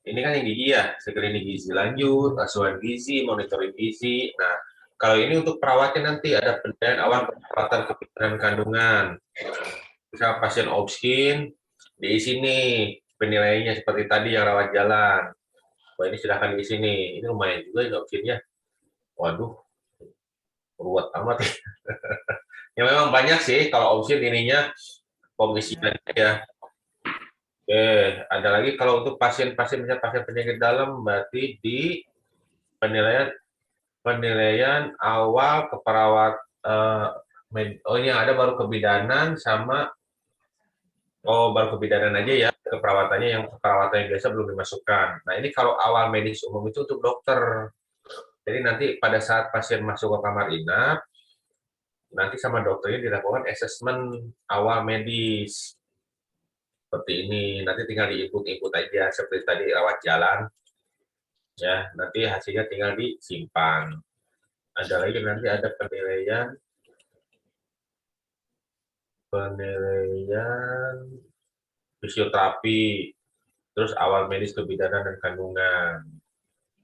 ini kan yang gigi ya, screening gizi lanjut, asuhan gizi, monitoring gizi. Nah, kalau ini untuk perawatnya nanti ada penilaian awal perawatan kepikiran kandungan. Misal pasien obskin, di sini penilaiannya seperti tadi yang rawat jalan. Wah, ini silahkan di sini. Ini lumayan juga ini obskinnya. Waduh, ruwet amat ya. Ya memang banyak sih kalau obsin ininya pengisiannya ya. Oke, ada lagi kalau untuk pasien-pasien misalnya pasien penyakit dalam, berarti di penilaian penilaian awal keperawat oh ini yang ada baru kebidanan sama, oh baru kebidanan aja ya, keperawatannya yang perawatan yang biasa belum dimasukkan. Nah ini kalau awal medis umum itu untuk dokter. Jadi nanti pada saat pasien masuk ke kamar inap, nanti sama dokternya dilakukan asesmen awal medis. Seperti ini, nanti tinggal di-input aja, seperti tadi rawat jalan, ya nanti hasilnya tinggal disimpan. Ada lagi nanti ada penilaian fisioterapi, terus awal medis kebidanan dan kandungan.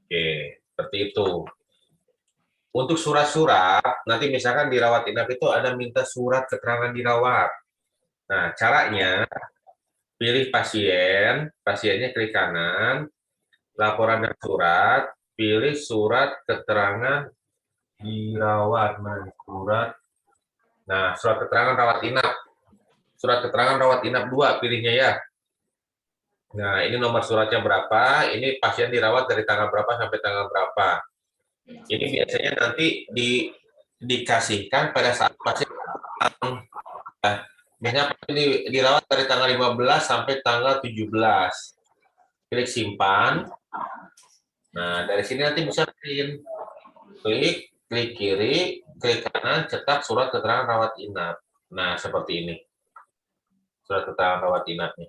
Oke, seperti itu. Untuk surat-surat, nanti misalkan dirawat inap itu ada minta surat keterangan dirawat. Nah, caranya pilih pasien, pasiennya klik kanan, laporan dan surat, pilih surat keterangan dirawat, surat keterangan rawat inap, surat keterangan rawat inap 2 pilihnya ya. Nah, ini nomor suratnya berapa, ini pasien dirawat dari tanggal berapa sampai tanggal berapa. Ini biasanya nanti dikasihkan pada saat pasien, biasanya pasien dirawat dari tanggal 15 sampai tanggal 17. Klik simpan. Nah, dari sini nanti bisa klik kiri, klik kanan, cetak surat keterangan rawat inap. Nah, seperti ini. Surat keterangan rawat inapnya.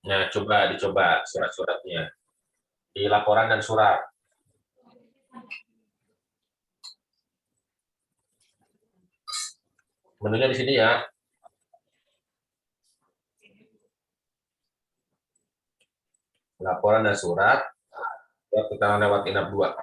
Nah, dicoba surat-suratnya. Di laporan dan surat. Menunya di sini ya. Laporan dan surat keterangan rawat inap 2.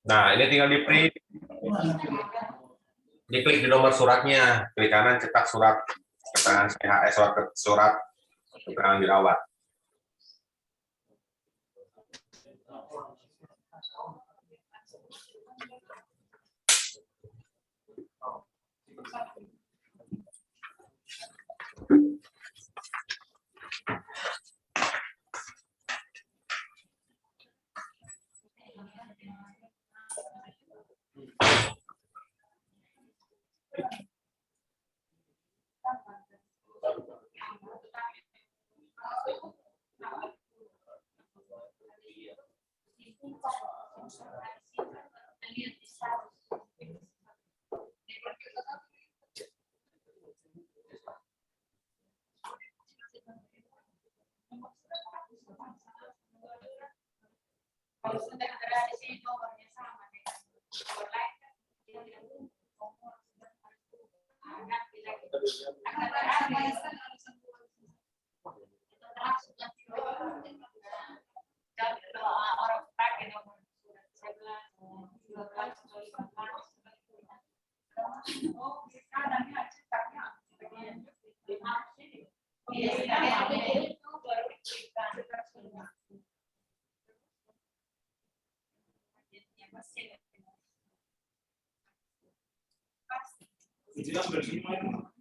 Nah, ini tinggal di-print. Diklik di nomor suratnya, klik kanan cetak surat keterangan CHS, surat keterangan dirawat. Kalau sudah ada di sini nomornya sama dengan nomor lain kan dia tidak nomor anak tidak akan berada langsung nanti kalau orang pakai nomor 11 oh sekarang ya cetaknya itu baru diberikan Tidak bersama.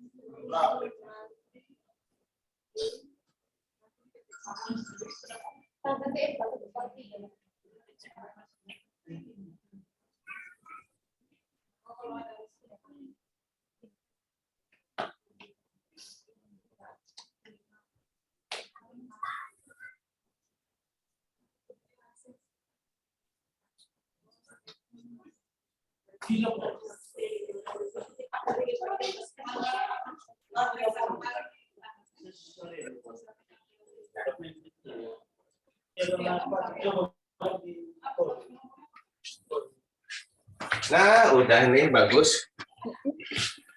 Nah, udah nih bagus.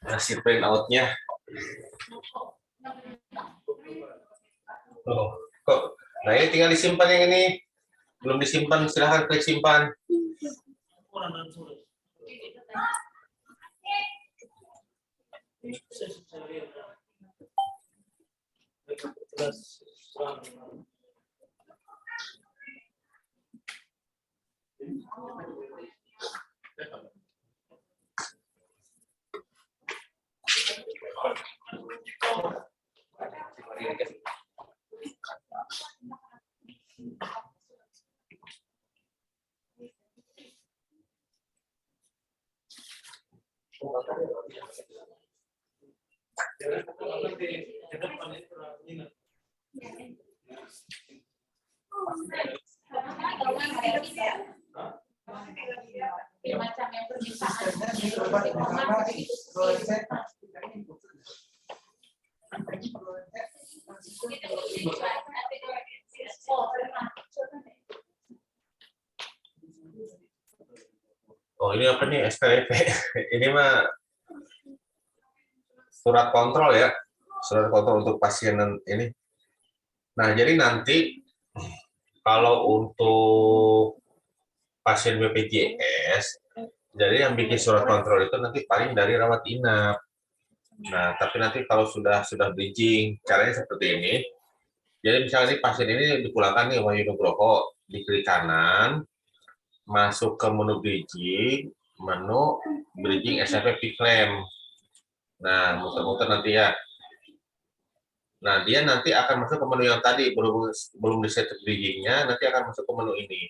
Hasil print out-nya. Oh, kok. Nah, ini tinggal disimpan yang ini. Belum disimpan, silahkan klik simpan. macam yang permintaan Oh, ini apa nih SPP? Ini mah surat kontrol ya. Surat kontrol untuk pasien ini. Nah, jadi nanti kalau untuk pasien BPJS, jadi yang bikin surat kontrol itu nanti paling dari rawat inap. Nah, tapi nanti kalau sudah bridging, caranya seperti ini. Jadi misalnya nih pasien ini dipulangkan nih Wahyu Nugroho, di klik kanan, masuk ke menu bridging SFP claim. Nah, muter-muter nanti ya. Nah, dia nanti akan masuk ke menu yang tadi, belum di-set bridging-nya, nanti akan masuk ke menu ini.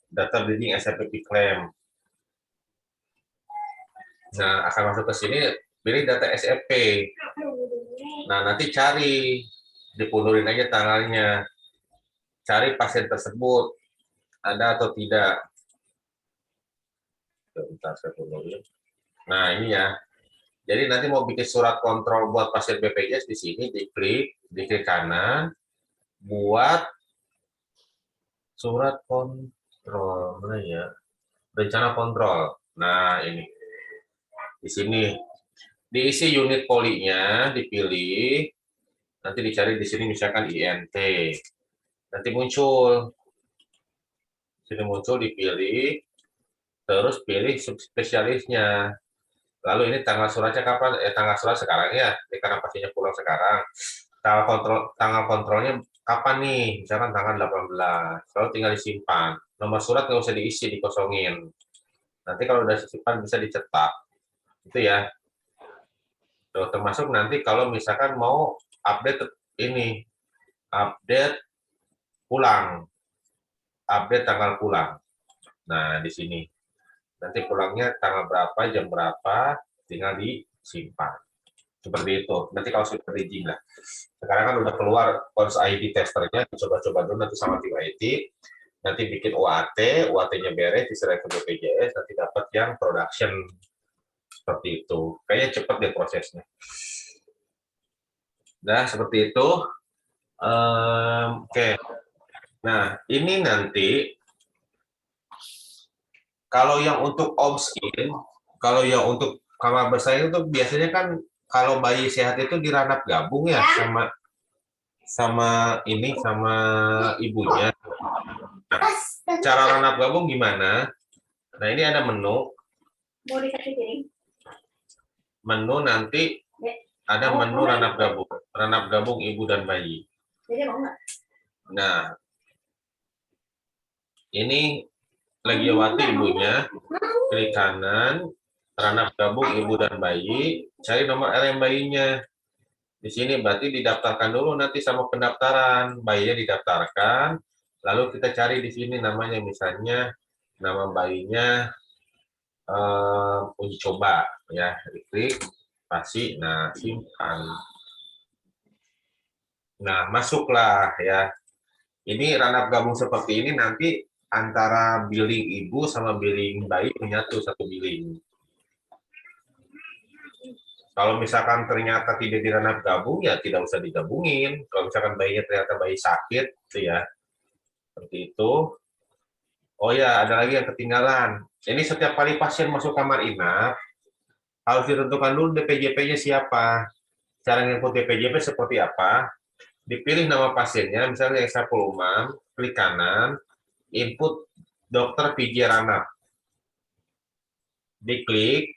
Data bridging SFP claim. Nah, akan masuk ke sini, pilih data SFP. Nah, nanti cari, dipundurin aja tanggalnya. Cari pasien tersebut, ada atau tidak. Bentar, saya pundurin. Nah, ini ya. Jadi nanti mau bikin surat kontrol buat pasien BPJS di sini, diklik kanan, buat surat kontrol, mana ya? Rencana kontrol. Nah, ini. Di sini. Diisi unit polinya, dipilih, nanti dicari di sini misalkan INT. Nanti muncul. Sini muncul, dipilih, terus pilih subspesialisnya. Lalu ini tanggal suratnya kapan? Tanggal surat sekarang ya, ini karena pasiennya pulang sekarang. Tanggal kontrolnya kapan nih? Misalkan tanggal 18. Lalu tinggal disimpan. Nomor surat nggak usah diisi, dikosongin. Nanti kalau udah disimpan bisa dicetak. Itu ya. Tuh, termasuk nanti kalau misalkan mau update ini, update pulang, update tanggal pulang. Nah, di sini. Nanti pulangnya tanggal berapa, jam berapa, tinggal disimpan. Seperti itu. Nanti kalau sudah bridging lah. Sekarang kan udah keluar Pons ID testernya, coba-coba dulu nanti sama tim IT. Nanti bikin UAT-nya beres, diserahkan ke BPJS, nanti dapat yang production. Seperti itu. Kayaknya cepat deh prosesnya. Nah, seperti itu. Oke. Nah, ini nanti kalau yang untuk Omskin, kalau yang untuk kamar bersalin itu biasanya kan kalau bayi sehat itu diranap gabung ya sama ibunya. Nah, cara ranap gabung gimana? Nah, ini ada menu. Mau dikasih piring? Menu nanti ada menu ranap gabung ibu dan bayi. Jadi mau nggak? Nah, ini Legiawati ibunya, klik kanan, ranap gabung ibu dan bayi, cari nomor LM bayinya. Di sini berarti didaftarkan dulu nanti sama pendaftaran, bayinya didaftarkan, lalu kita cari di sini namanya, misalnya nama bayinya uji coba, ya, diklik, pasti, nah simpan. Nah, masuklah ya. Ini ranap gabung seperti ini nanti antara billing ibu sama billing bayi menyatu satu billing. Kalau misalkan ternyata tidak diranap gabung, ya tidak usah digabungin. Kalau misalkan bayinya ternyata bayi sakit, gitu ya. Seperti itu. Oh ya, ada lagi yang ketinggalan. Ini setiap kali pasien masuk kamar inap, harus ditentukan dulu DPJP-nya siapa. Cara input DPJP seperti apa? Dipilih nama pasiennya, misalnya Saiful Umam, klik kanan, input dokter PJ Ranap. Diklik.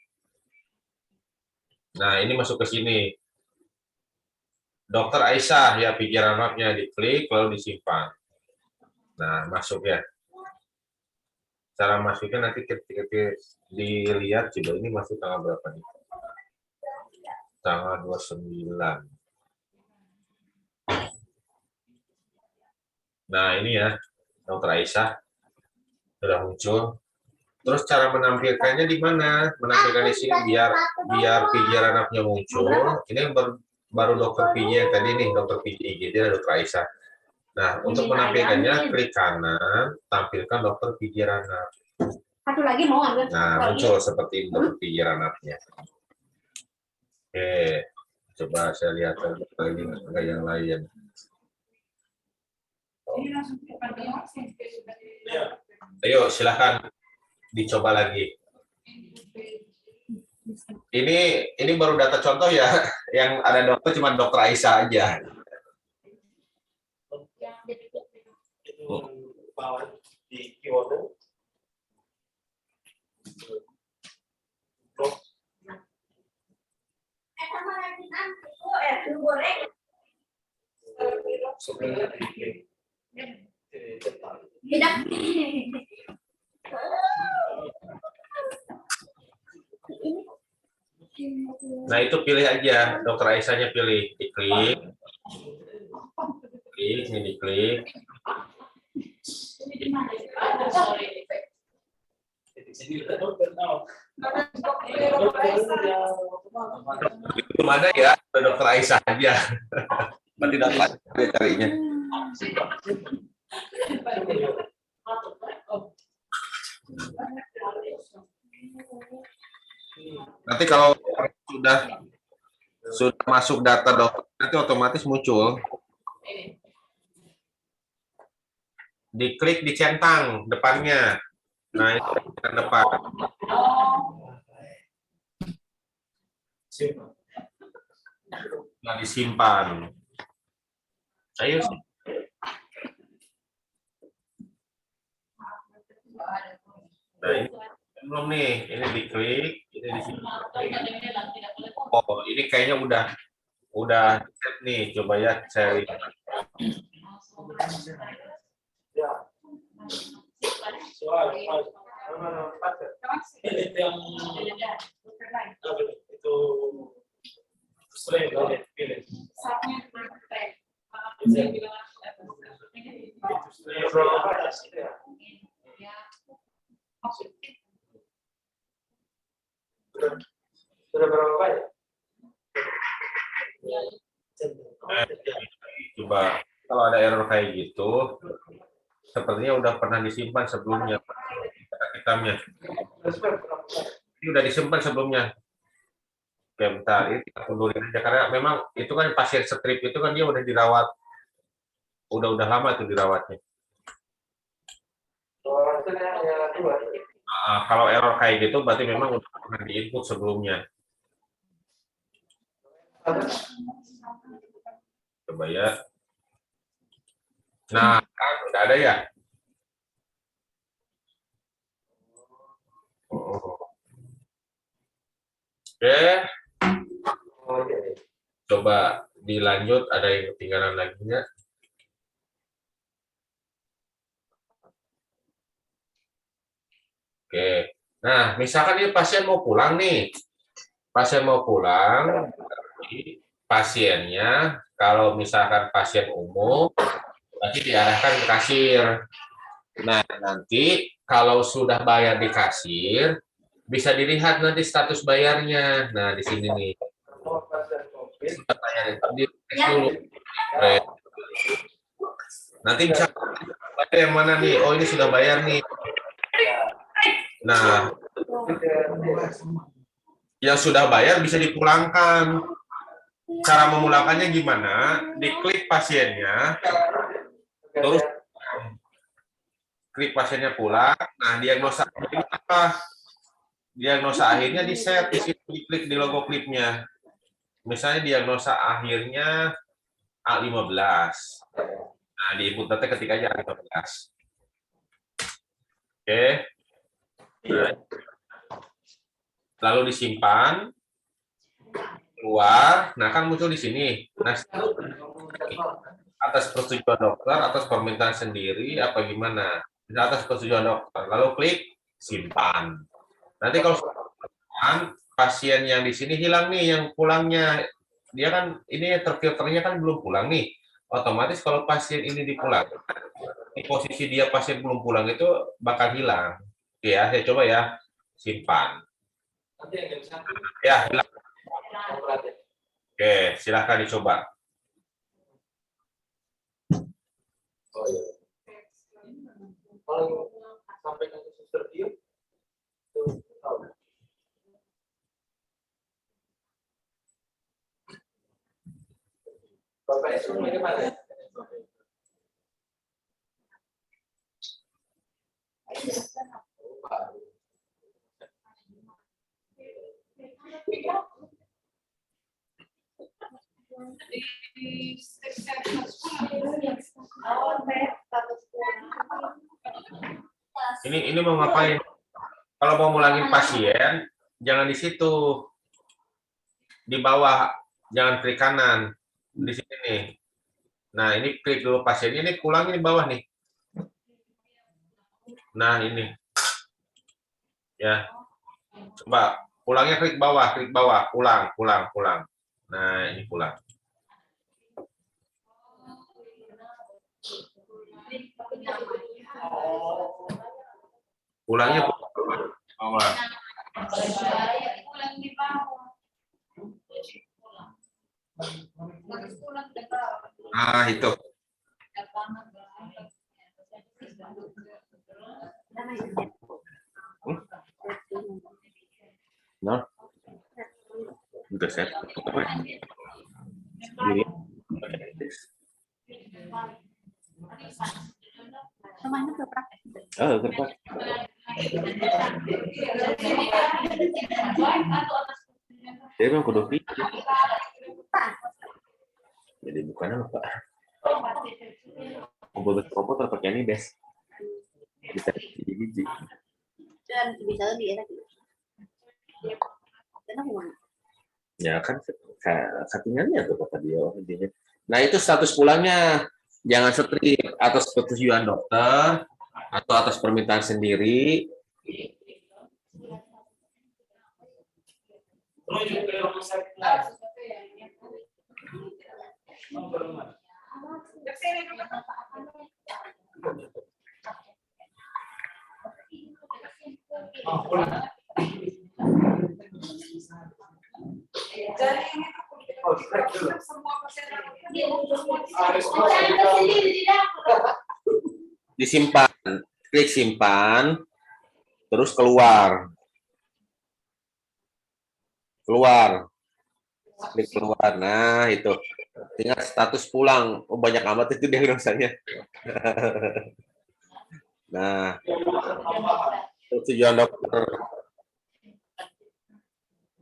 Nah, ini masuk ke sini. Dokter Aisyah, ya PJ Ranapnya, diklik, lalu disimpan. Nah, masuk ya. Cara masuknya nanti ketika dilihat, coba ini masuk tanggal berapa nih? Tanggal 29. Nah, ini ya, Dokter Aisyah sudah muncul. Terus cara menampilkannya di mana? Menampilkan di sini biar PJ Ranapnya muncul. Ini baru dokter PJ yang tadi nih, dokter PJ IGD dan dokter Aisyah. Nah, untuk menampilkannya klik kanan, tampilkan dokter PJ Ranap. Satu lagi mau ambil? Nah, muncul seperti ini dokter PJ Ranapnya. Oke, coba saya lihat lagi enggak yang lain. Ayo, silakan dicoba lagi. Ini baru data contoh ya, yang ada dokter cuma dokter Aisyah aja. Itu bawah di keyword. Sama lagi nanti. Goreng. Sebenarnya di depan. Tidak. Nah, itu pilih aja, dokter Aisyahnya pilih, diklik. Klik, ini diklik. Itu mana ya, dokter Aisyah aja. Berarti dokter Aisyah carinya. Nanti kalau sudah masuk data dokter, nanti otomatis muncul. Diklik dicentang depannya. Nah, itu yang depan. Nah, disimpan. Ayo. Nah, ini belum nih. Ini diklik, ini disimpan. Oh, ini kayaknya udah set nih. Coba ya saya lihat. Ya. Soal itu selain pilih. Sudah berapa banyak? Coba kalau ada error kayak gitu, sepertinya udah pernah disimpan sebelumnya. Hitamnya. Ini udah disimpan sebelumnya. Oke, bentar, ini kita mundurin aja karena memang itu kan pasien strip itu kan dia udah dirawat, udah lama itu dirawatnya. Kalau error kayak gitu berarti memang udah pernah diinput sebelumnya. Coba ya. Nah, kan udah ada ya. Oh. Oke. Coba dilanjut, ada yang ketinggalan lagi nggak? Oke. Nah, misalkan ini pasien mau pulang nih. Pasien mau pulang, pasiennya kalau misalkan pasien umum nanti diarahkan ke kasir. Nah, nanti kalau sudah bayar di kasir bisa dilihat nanti status bayarnya. Nah, di sini nih. Di dulu. Nanti bisa bayar yang mana nih? Oh, ini sudah bayar nih. Nah, yang sudah bayar bisa dipulangkan. Cara memulangkannya gimana? Diklik pasiennya, terus klik pasiennya pulang. Nah, diagnosa akhirnya apa? Diagnosa akhirnya di set di situ, diklik di logo klipnya. Misalnya diagnosa akhirnya A15. Nah, di input data ketik aja A15. Oke. Nah, lalu disimpan, keluar. Nah, kan muncul di sini. Nah, atas persetujuan dokter, atas permintaan sendiri, apa gimana? Atas persetujuan dokter. Lalu klik simpan. Nanti kalau simpan, pasien yang di sini hilang nih, yang pulangnya. Dia kan, ini terfilternya kan belum pulang nih. Otomatis kalau pasien ini dipulang, di posisi dia pasien belum pulang itu bakal hilang. Oke ya, saya coba ya. Simpan. Ya, hilang. Oke, silahkan dicoba. Oh iya. Kalau sampai ke suster dia, itu tahu. Bapak itu ini mana? Ini mau ngapain? Kalau mau mulangin pasien, jangan di situ. Di bawah, jangan klik kanan. Di sini nih. Nah, ini klik dulu pasiennya, ini pulang di bawah nih. Nah, ini. Ya. Coba pulangnya klik bawah, pulang. Nah, ini pulang. Pulangnya bawah. Ah, itu. No. Udah set. Sendiri. Rumahnya berapa? Oh, berapa? Dia memang kudu pikir. Jadi bukan apa. Komputer komputer pakai ini des. Bisa biji. Dan bisa lebih enak. Ya kan settingannya tuh kata dia intinya. Nah, itu status pulangnya jangan strip atas persetujuan dokter atau atas permintaan sendiri. semua pasien Disimpan, klik simpan, terus keluar, klik keluar. Nah itu, tinggal status pulang. Oh banyak amat itu diagnosanya. Nah, tujuan dokter.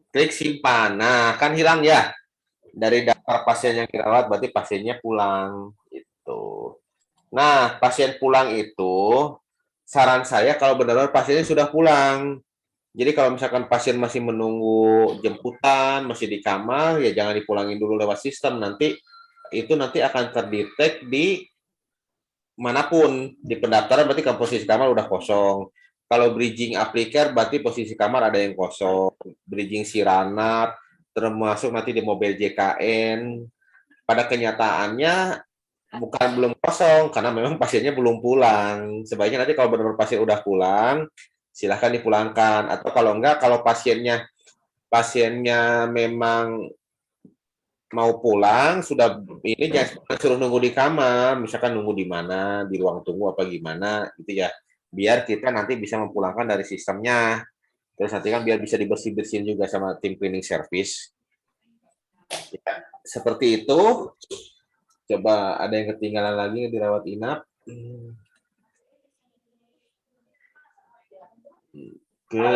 Klik simpan. Nah, kan hilang ya. Dari daftar pasien yang dirawat, berarti pasiennya pulang. Itu. Nah, pasien pulang itu, saran saya kalau benar-benar pasiennya sudah pulang. Jadi kalau misalkan pasien masih menunggu jemputan, masih di kamar, ya jangan dipulangin dulu lewat sistem. Nanti akan terdetek di manapun. Di pendaftaran berarti posisi kamar udah kosong. Kalau bridging apliker berarti posisi kamar ada yang kosong. Bridging siranat, termasuk nanti di mobil JKN. Pada kenyataannya bukan belum kosong, karena memang pasiennya belum pulang. Sebaiknya nanti kalau benar-benar pasien udah pulang, silahkan dipulangkan. Atau kalau enggak, kalau pasiennya memang mau pulang, sudah ini jangan suruh nunggu di kamar, misalkan nunggu di mana, di ruang tunggu apa gimana, gitu ya. Biar kita nanti bisa memulangkan dari sistemnya. Terus nanti kan biar bisa dibersih-bersihin juga sama tim cleaning service. Ya, seperti itu. Coba ada yang ketinggalan lagi dirawat inap. Oke.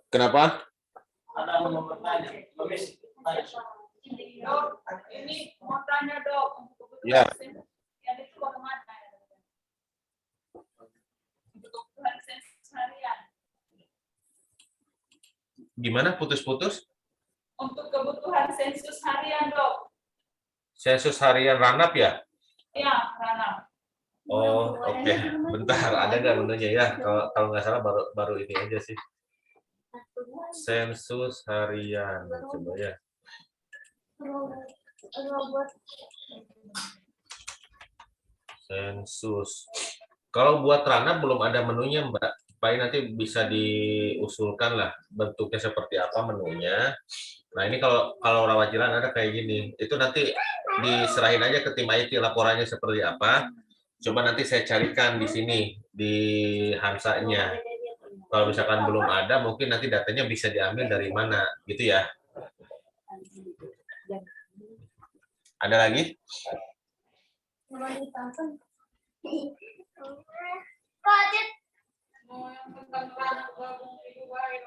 Kenapa? Ada yang mau bertanya. Dok, ini mau tanya dok, untuk Ya. yang itu bagaimana? Untuk kebutuhan sensus harian. Gimana putus-putus? Untuk kebutuhan sensus harian dok. Sensus harian Ranap ya? Ya, Rana. Oh, oke. Bentar, ada nggak menunya ya? Kalau nggak salah baru ini aja sih. Sensus harian. Coba ya. Sensus. Kalau buat Ranap belum ada menunya, Mbak. Paling nanti bisa diusulkan lah bentuknya seperti apa menunya. Nah, ini kalau rawat jalan ada kayak gini. Itu nanti diserahin aja ke tim IT laporannya seperti apa. Coba nanti saya carikan di sini di Hansanya. Kalau misalkan belum ada, mungkin nanti datanya bisa diambil dari mana, gitu ya. Ada lagi? Mau yang tentang Rana gabung ibu bayi.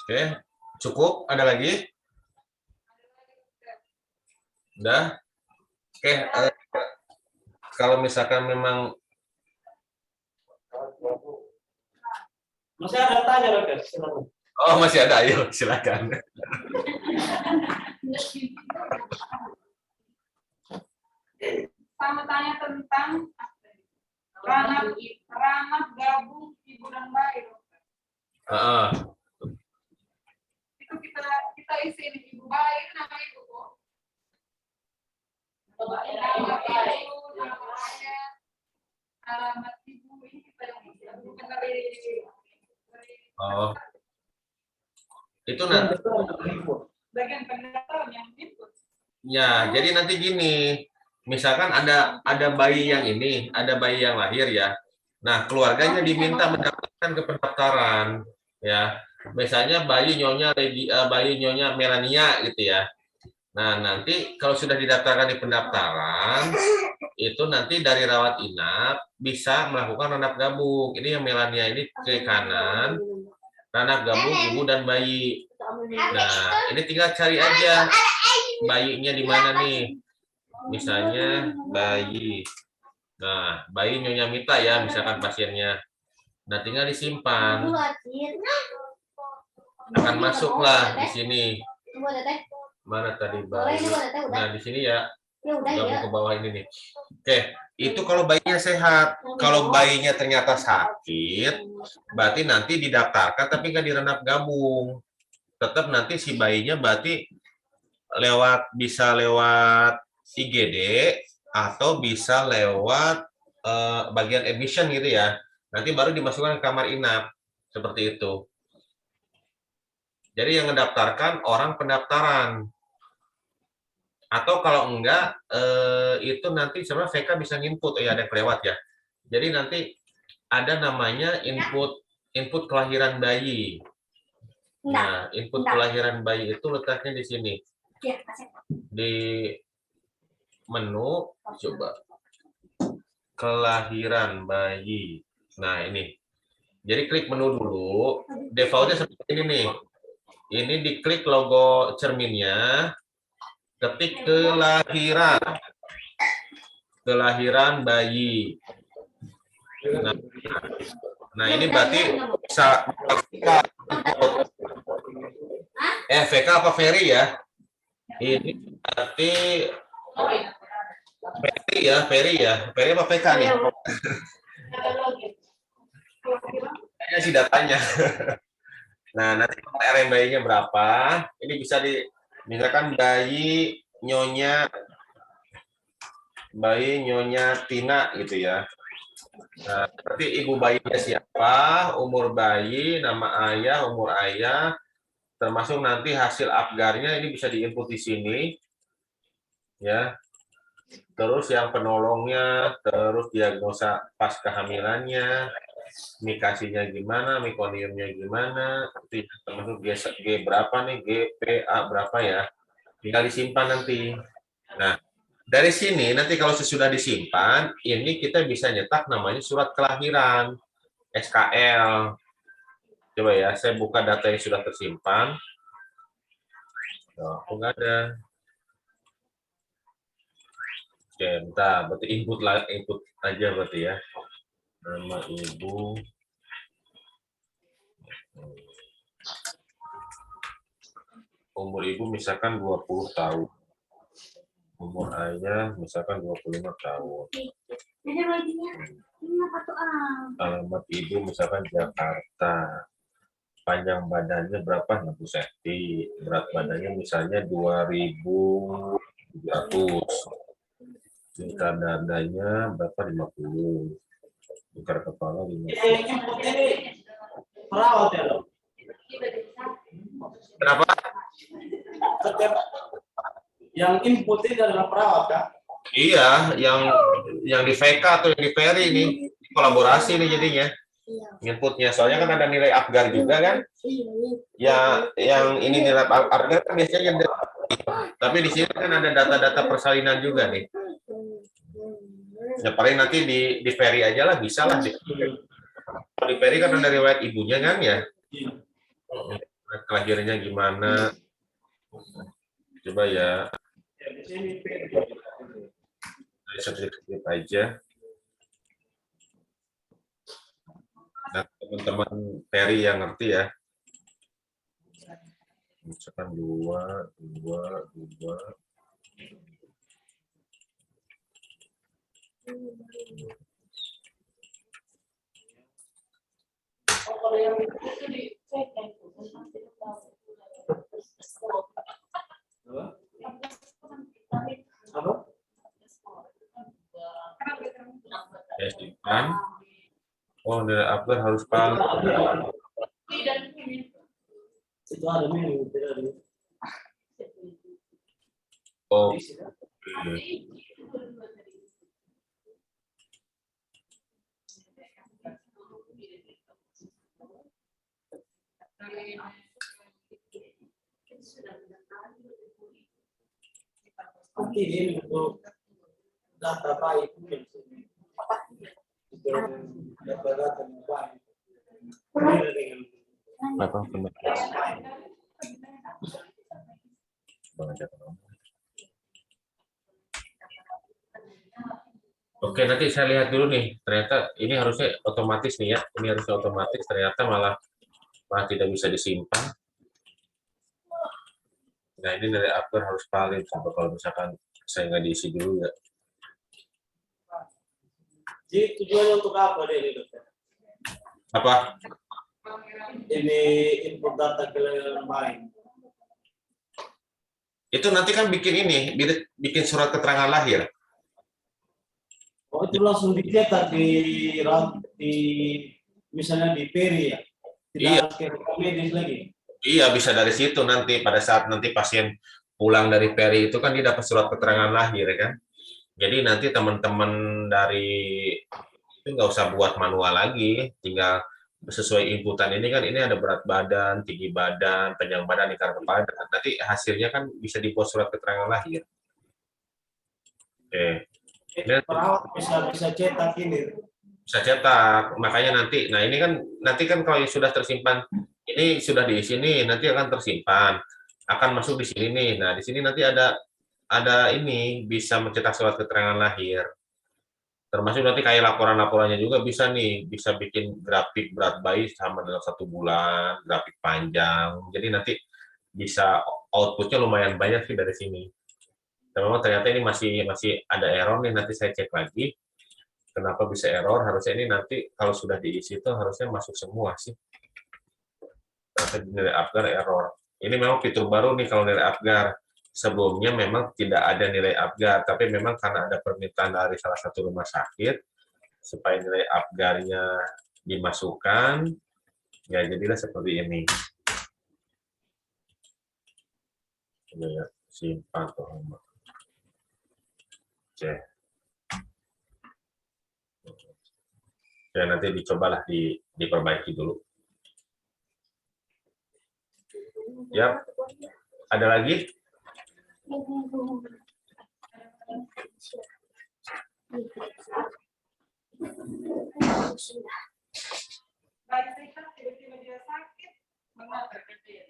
Oke, cukup? Ada lagi? Udah? Oke, kalau misalkan memang Masih ada tanya dokter, silakan. oh masih ada, ayo silakan. Sama tanya tentang ranah gabung ibu dan bayi. Itu kita isi ini ibu bayi itu nama ibu kok. Nama ibu, nama ayah, alamat ibu ini kita yang isi. Bukan dari Oh, itu nanti. bagian pendaftaran yang input. Ya, jadi nanti gini, misalkan ada bayi yang ini, ada bayi yang lahir ya. Nah, keluarganya diminta mendaftarkan ke pendaftaran, ya. Misalnya bayi nyonya Melania gitu ya. Nah, nanti kalau sudah didaftarkan di pendaftaran, itu nanti dari rawat inap bisa melakukan ranap gabung. Ini yang Melania ini ke kanan, ranap gabung ibu dan bayi. Nah, ini tinggal cari aja bayinya di mana nih. Misalnya bayi. Nah, bayi Nyonya Mita ya, misalkan pasiennya. Nah, tinggal disimpan. Akan masuklah di sini. Mana tadi bayi? Nah, di sini ya. Ya udah ya. Gabung ke bawah ini nih. Oke, itu kalau bayinya sehat. Kalau bayinya ternyata sakit, berarti nanti didaftarkan tapi nggak direnap gabung. Tetap nanti si bayinya berarti bisa lewat IGD atau bisa lewat bagian admission gitu ya. Nanti baru dimasukkan ke kamar inap. Seperti itu. Jadi yang mendaftarkan orang pendaftaran. Atau kalau enggak, itu nanti sebenarnya VK bisa nginput, ya ada yang kelewat ya. Jadi nanti ada namanya input kelahiran bayi. Nah, input kelahiran bayi itu letaknya di sini. Di menu, coba. Kelahiran bayi. Nah, ini. Jadi klik menu dulu. Defaultnya seperti ini nih. Ini diklik logo cerminnya. Ketik kelahiran bayi. Nah ini berarti bisa VK apa Ferry ya? Ini berarti Ferry apa VK nih? Kayaknya sih datanya. Nah nanti RM bayinya berapa? Ini bisa misalkan bayi nyonya Tina gitu ya. Nah, berarti ibu bayinya siapa, umur bayi, nama ayah, umur ayah, termasuk nanti hasil apgarnya ini bisa diinput di sini, ya. Terus yang penolongnya, terus diagnosa pas kehamilannya, mikasinya gimana, mekoniumnya gimana, termasuk G berapa nih, GPA berapa ya, tinggal disimpan nanti. Nah, dari sini nanti kalau sesudah disimpan, ini kita bisa nyetak namanya surat kelahiran, SKL. Coba ya, saya buka data yang sudah tersimpan. Oh, nggak ada. Oke, bentar, berarti input aja berarti ya. Nama ibu. Umur ibu misalkan 20 tahun. Umur ayah misalkan 25 tahun. Alamat ibu misalkan Jakarta. Panjang badannya berapa? 60 cm. Berat badannya misalnya 2.700. Tingkat dadanya berapa? 50. Tingkat kepala 50. Perawat ya, loh. Kenapa? Yang input itu adalah perawat, Kak? Iya, yang di VK atau yang di Ferry ini kolaborasi nih jadinya. Inputnya soalnya kan ada nilai apgar juga kan? Ya, yang ini nilai apgar kan biasanya tapi di sini kan ada data-data persalinan juga nih. Ya paling nanti di Ferry aja lah, bisa lah. Di Ferry kan ada riwayat ibunya kan ya? Kelahirannya gimana? Coba ya. Sedikit aja. Nah, teman-teman Ferry yang ngerti ya. Misalkan 2. Kalau yang itu dicek kan. Apa? Simpan. Oh, nilai apgar harus paling. Itu ada menu. Oh. Nanti ini untuk data baik mungkin. Data baik. Apa? Oke, nanti saya lihat dulu nih. Ternyata ini harusnya otomatis nih ya. Ini harusnya otomatis. Ternyata malah tidak bisa disimpan. Nah, ini dari upload harus valid. Coba kalau misalkan Saya nggak diisi dulu ya. Jadi tujuannya untuk apa deh ini dokter? Apa? Ini input data kelahiran bayi. Itu nanti kan bikin ini, bikin surat keterangan lahir. Oh itu langsung dicetak di misalnya di Peri ya? Tidak Iya. harus ke medis lagi? Iya, bisa dari situ nanti pada saat nanti pasien pulang dari peri itu kan dia dapat surat keterangan lahir kan. Jadi nanti teman-teman dari itu nggak usah buat manual lagi, tinggal sesuai inputan ini kan ini ada berat badan, tinggi badan, panjang badan, lingkar kepala. Nanti hasilnya kan bisa dibuat surat keterangan lahir. Oke. Perawat bisa cetak ini. Bisa cetak, makanya nanti, nah ini kan nanti kan kalau sudah tersimpan, ini sudah diisi nih, nanti akan tersimpan, akan masuk di sini nih. Nah di sini nanti ada ini bisa mencetak surat keterangan lahir. Termasuk nanti kayak laporan-laporannya juga bisa nih, bisa bikin grafik berat bayi sama dalam 1 bulan, grafik panjang. Jadi nanti bisa outputnya lumayan banyak sih dari sini. Dan memang ternyata ini masih ada error nih, nanti saya cek lagi. Kenapa bisa error? Harusnya ini nanti kalau sudah diisi itu harusnya masuk semua sih. Ternyata nilai Apgar error. Ini memang fitur baru nih kalau nilai Apgar. Sebelumnya memang tidak ada nilai Apgar, tapi memang karena ada permintaan dari salah satu rumah sakit supaya nilai Apgarnya dimasukkan, ya jadilah seperti ini. Ini ya, simpan tuh. Oke. Ya nanti dicobalah diperbaiki dulu. Ya, ada lagi? Bayi sehat tiba-tiba dia sakit, mengapa terjadi?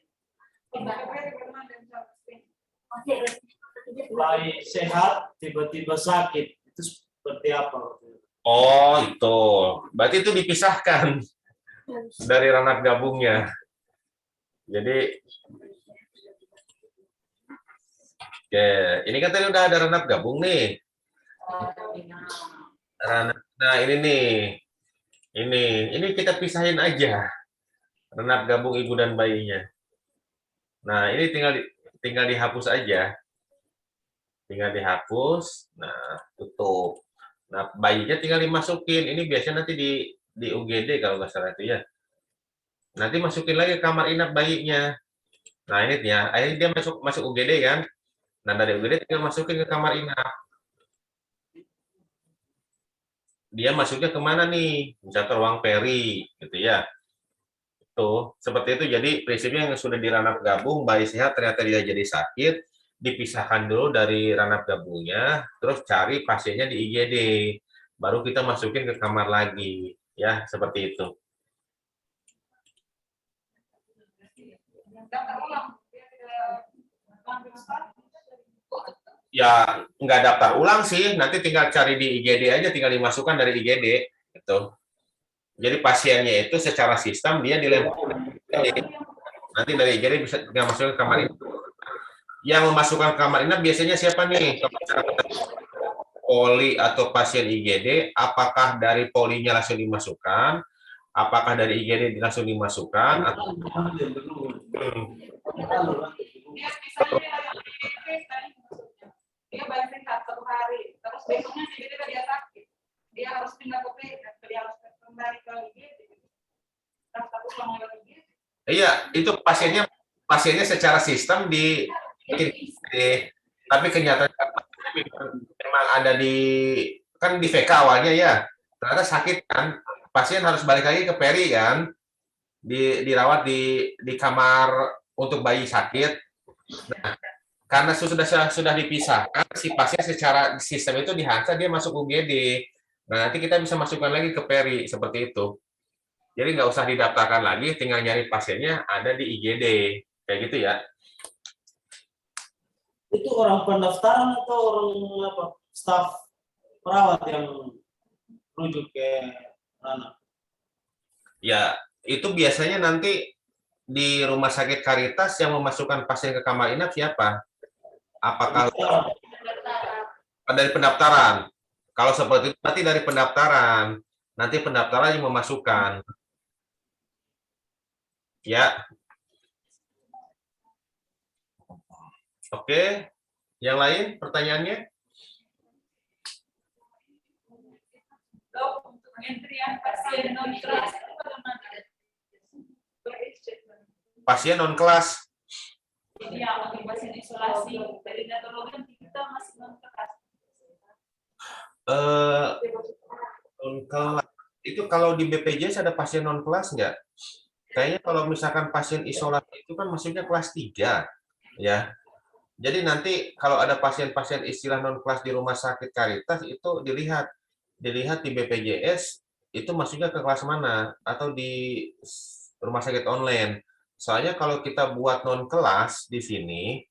Bayi sehat tiba-tiba sakit itu seperti apa? Oh, itu. Berarti itu dipisahkan dari ranah gabungnya. Jadi, oke, ini kan tadi udah ada ranah gabung nih. Nah, ini nih. Ini kita pisahin aja. Ranah gabung ibu dan bayinya. Nah, ini tinggal dihapus aja. Tinggal dihapus. Nah, tutup. Nah, bayinya tinggal dimasukin. Ini biasanya nanti di UGD kalau nggak salah itu ya. Nanti masukin lagi ke kamar inap bayinya. Nah, ini ya. Akhirnya dia masuk UGD kan. Nah, dari UGD tinggal masukin ke kamar inap. Dia masuknya kemana nih? Misalnya ke ruang peri, gitu ya. Itu, seperti itu. Jadi, prinsipnya yang sudah di ranah gabung, bayi sehat ternyata dia jadi sakit, dipisahkan dulu dari ranah gabungnya, terus cari pasiennya di IGD. Baru kita masukin ke kamar lagi. Ya, seperti itu. Ya, nggak daftar ulang sih, nanti tinggal cari di IGD aja, tinggal dimasukkan dari IGD. Gitu. Jadi pasiennya itu secara sistem dia dilempar. Nanti dari IGD bisa tinggal masuk ke kamar inap. Yang memasukkan ke kamar inap biasanya siapa nih? Poli atau pasien IGD, apakah dari polinya langsung dimasukkan? Apakah dari IGD langsung dimasukkan? Atau Dia misalnya dia bayi sehat 1 hari, terus besoknya tiba-tiba dia sakit, dia harus pindah ke PK, dia harus kembali ke IGD, daftar ulang lagi. Iya, itu pasiennya secara sistem tapi kenyataannya memang ada kan di VK awalnya ya, ternyata sakit kan, pasien harus balik lagi ke peri kan, dirawat di kamar untuk bayi sakit. Nah, karena sudah dipisahkan, si pasien secara sistem itu dihantar, dia masuk UGD. Nah, nanti kita bisa masukkan lagi ke peri seperti itu. Jadi nggak usah didaftarkan lagi, tinggal nyari pasiennya ada di IGD. Kayak gitu ya. Itu orang pendaftaran atau orang apa? Staf perawat yang rujuk ke anak? Ya, itu biasanya nanti di rumah sakit Caritas yang memasukkan pasien ke kamar inap siapa? Apakah Dari pendaftaran. Kalau seperti itu nanti dari pendaftaran. Nanti pendaftaran yang memasukkan. Ya, oke. Yang lain pertanyaannya? Dok, untuk pengentrian pasien non kelas itu bagaimana? Pasien non kelas. Jadi yang untuk pasien isolasi dari datologi kita masih non kelas. Non kelas. Itu kalau di BPJS ada pasien non kelas nggak? Kayaknya kalau misalkan pasien isolasi itu kan maksudnya kelas 3, ya. Jadi nanti kalau ada pasien-pasien istilah non kelas di rumah sakit Caritas itu dilihat di BPJS itu masuknya ke kelas mana atau di rumah sakit online. Soalnya kalau kita buat non kelas di sini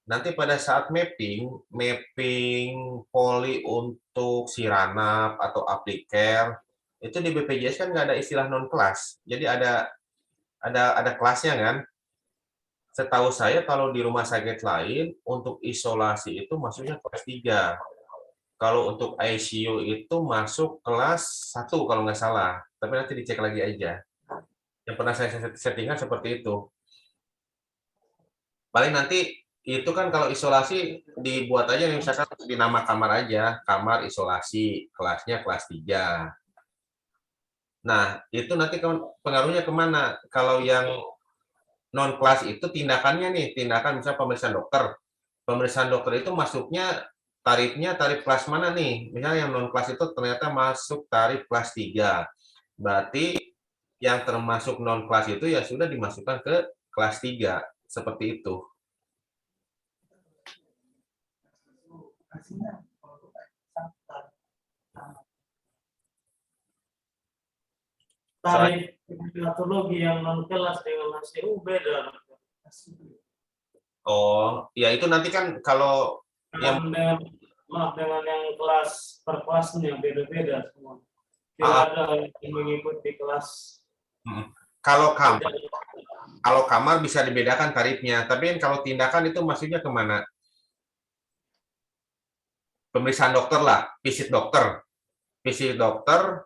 nanti pada saat mapping poli untuk Siranap atau Aplicare itu di BPJS kan nggak ada istilah non kelas. Jadi ada kelasnya kan. Setahu saya kalau di rumah sakit lain untuk isolasi itu masuknya kelas 3. Kalau untuk ICU itu masuk kelas 1 kalau nggak salah. Tapi nanti dicek lagi aja. Yang pernah saya settingan seperti itu. Paling nanti itu kan kalau isolasi dibuat aja misalkan di nama kamar aja, kamar isolasi, kelasnya kelas 3. Nah, itu nanti pengaruhnya kemana? Kalau yang non kelas itu tindakannya nih, tindakan misalnya pemeriksaan dokter. Pemeriksaan dokter itu masuknya tarifnya tarif kelas mana nih? Misalnya yang non kelas itu ternyata masuk tarif kelas 3. Berarti yang termasuk non kelas itu ya sudah dimasukkan ke kelas 3. Seperti itu. Tarif klimatologi yang non kelas dengan HCU beda. Oh, ya itu nanti kan kalau yang Dengan yang kelas per kelasnya beda-beda semua. Tidak ada yang mengikuti kelas. Kalau kamar bisa dibedakan tarifnya, tapi kalau tindakan itu maksudnya kemana? Pemeriksaan dokter lah, visit dokter. Visit dokter,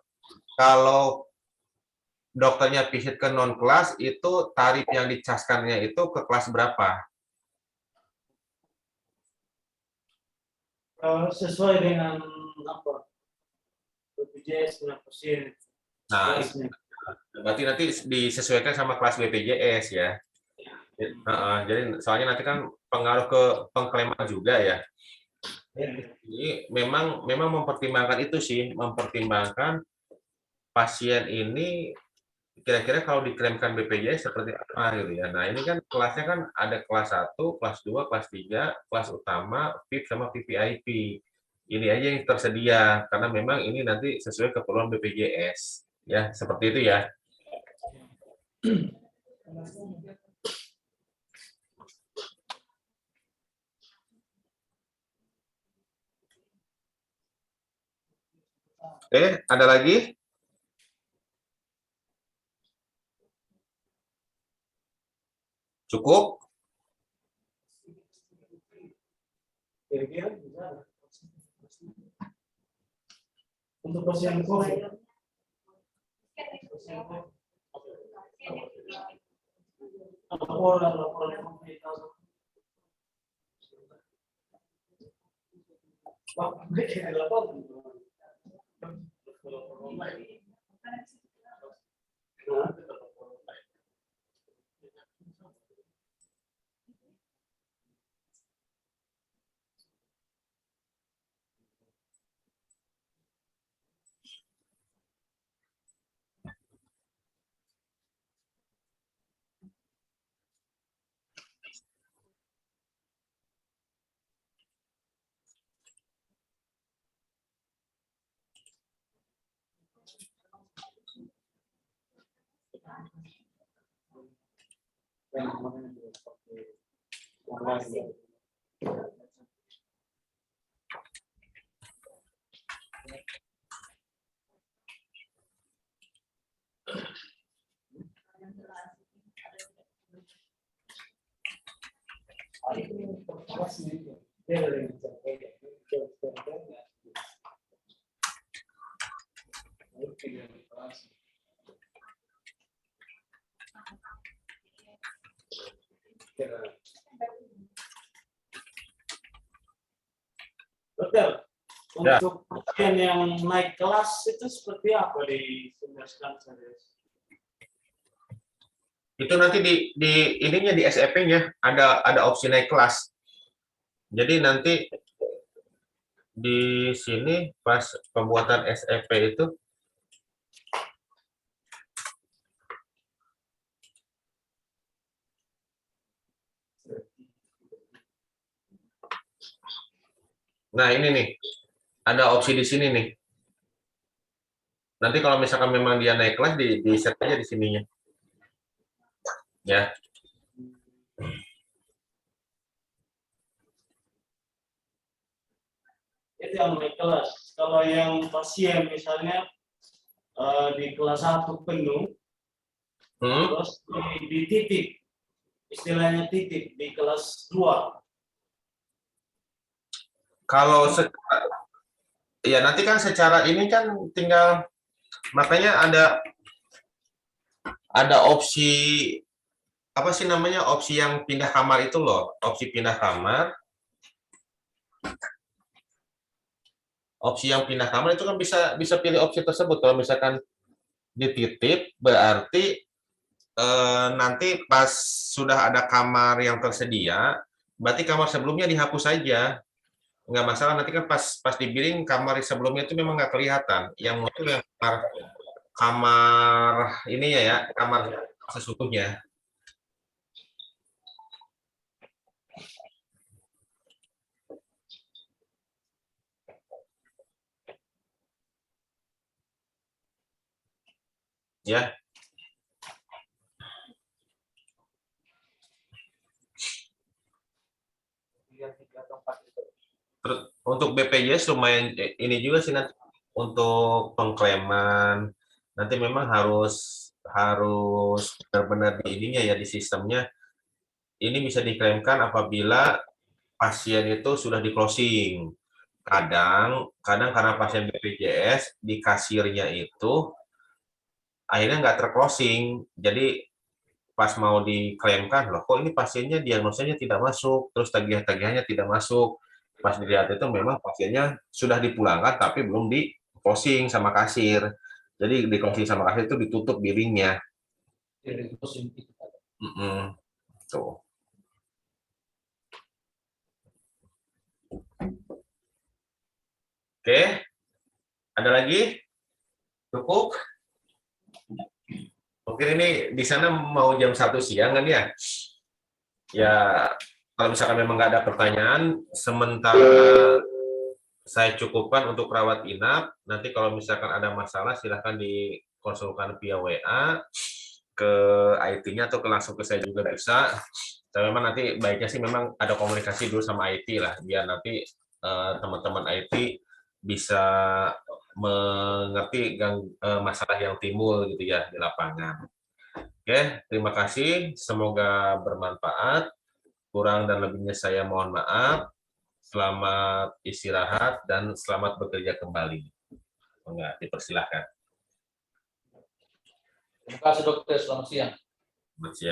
kalau dokternya visit ke non kelas itu tarif yang dicaskannya itu ke kelas berapa? Sesuai dengan apa? BPJS dengan pasien. Nah, berarti nanti disesuaikan sama kelas BPJS ya. Jadi soalnya nanti kan pengaruh ke pengklaiman juga ya. Jadi memang mempertimbangkan itu sih, mempertimbangkan pasien ini kira-kira kalau diklaimkan BPJS seperti apa gitu ya. Nah, ini kan kelasnya kan ada kelas 1, kelas 2, kelas 3, kelas utama, VIP sama VVIP. Ini aja yang tersedia karena memang ini nanti sesuai keperluan BPJS. Ya, seperti itu ya. Ada lagi? Cukup? Untuk pasien COVID. Laporan Dokter, Ya. untuk pasien yang naik kelas itu seperti apa dijelaskan saya? Itu nanti di ininya di SEP-nya ada opsi naik kelas. Jadi nanti di sini pas pembuatan SEP itu nah ini nih ada opsi di sini nih. Nanti kalau misalkan memang dia naik kelas di set aja di sininya. Ya. Itu yang naik kelas. Kalau yang pasien misalnya di kelas 1 penuh, terus di titik, istilahnya titik di kelas 2. Kalau ya nanti kan secara ini kan tinggal makanya ada opsi apa sih namanya opsi yang pindah kamar itu loh, opsi pindah kamar. Opsi yang pindah kamar itu kan bisa pilih opsi tersebut. Kalau misalkan dititip berarti nanti pas sudah ada kamar yang tersedia, berarti kamar sebelumnya dihapus saja. Nggak masalah, nanti kan pas dibiling kamar sebelumnya itu memang nggak kelihatan. Yang muncul yang kamar ininya ya, kamar sesungguhnya. Ya. Terus untuk BPJS lumayan ini juga sih nanti untuk pengklaiman nanti memang harus benar-benar di ininya ya di sistemnya ini bisa diklaimkan apabila pasien itu sudah di closing. Kadang karena pasien BPJS di kasirnya itu akhirnya nggak terclosing, jadi pas mau diklaimkan loh kok ini pasiennya diagnosanya tidak masuk, terus tagihan-tagihannya tidak masuk. Pas dilihat itu memang pasiennya sudah dipulangkan tapi belum di closing sama kasir. Jadi di closing sama kasir itu ditutup billingnya. Tuh. Oke, ada lagi? Cukup? Mungkin ini di sana mau jam 1 siang kan ya? Ya, kalau misalkan memang nggak ada pertanyaan, sementara saya cukupkan untuk rawat inap. Nanti kalau misalkan ada masalah, silahkan dikonsulkan via WA ke IT-nya atau langsung ke saya juga bisa. Tapi memang nanti baiknya sih memang ada komunikasi dulu sama IT lah, biar nanti teman-teman IT bisa mengerti masalah yang timbul gitu ya di lapangan. Oke, terima kasih. Semoga bermanfaat. Kurang dan lebihnya saya mohon maaf. Selamat istirahat dan selamat bekerja kembali. Enggak, dipersilahkan. Terima kasih dokter, selamat siang. Selamat siang.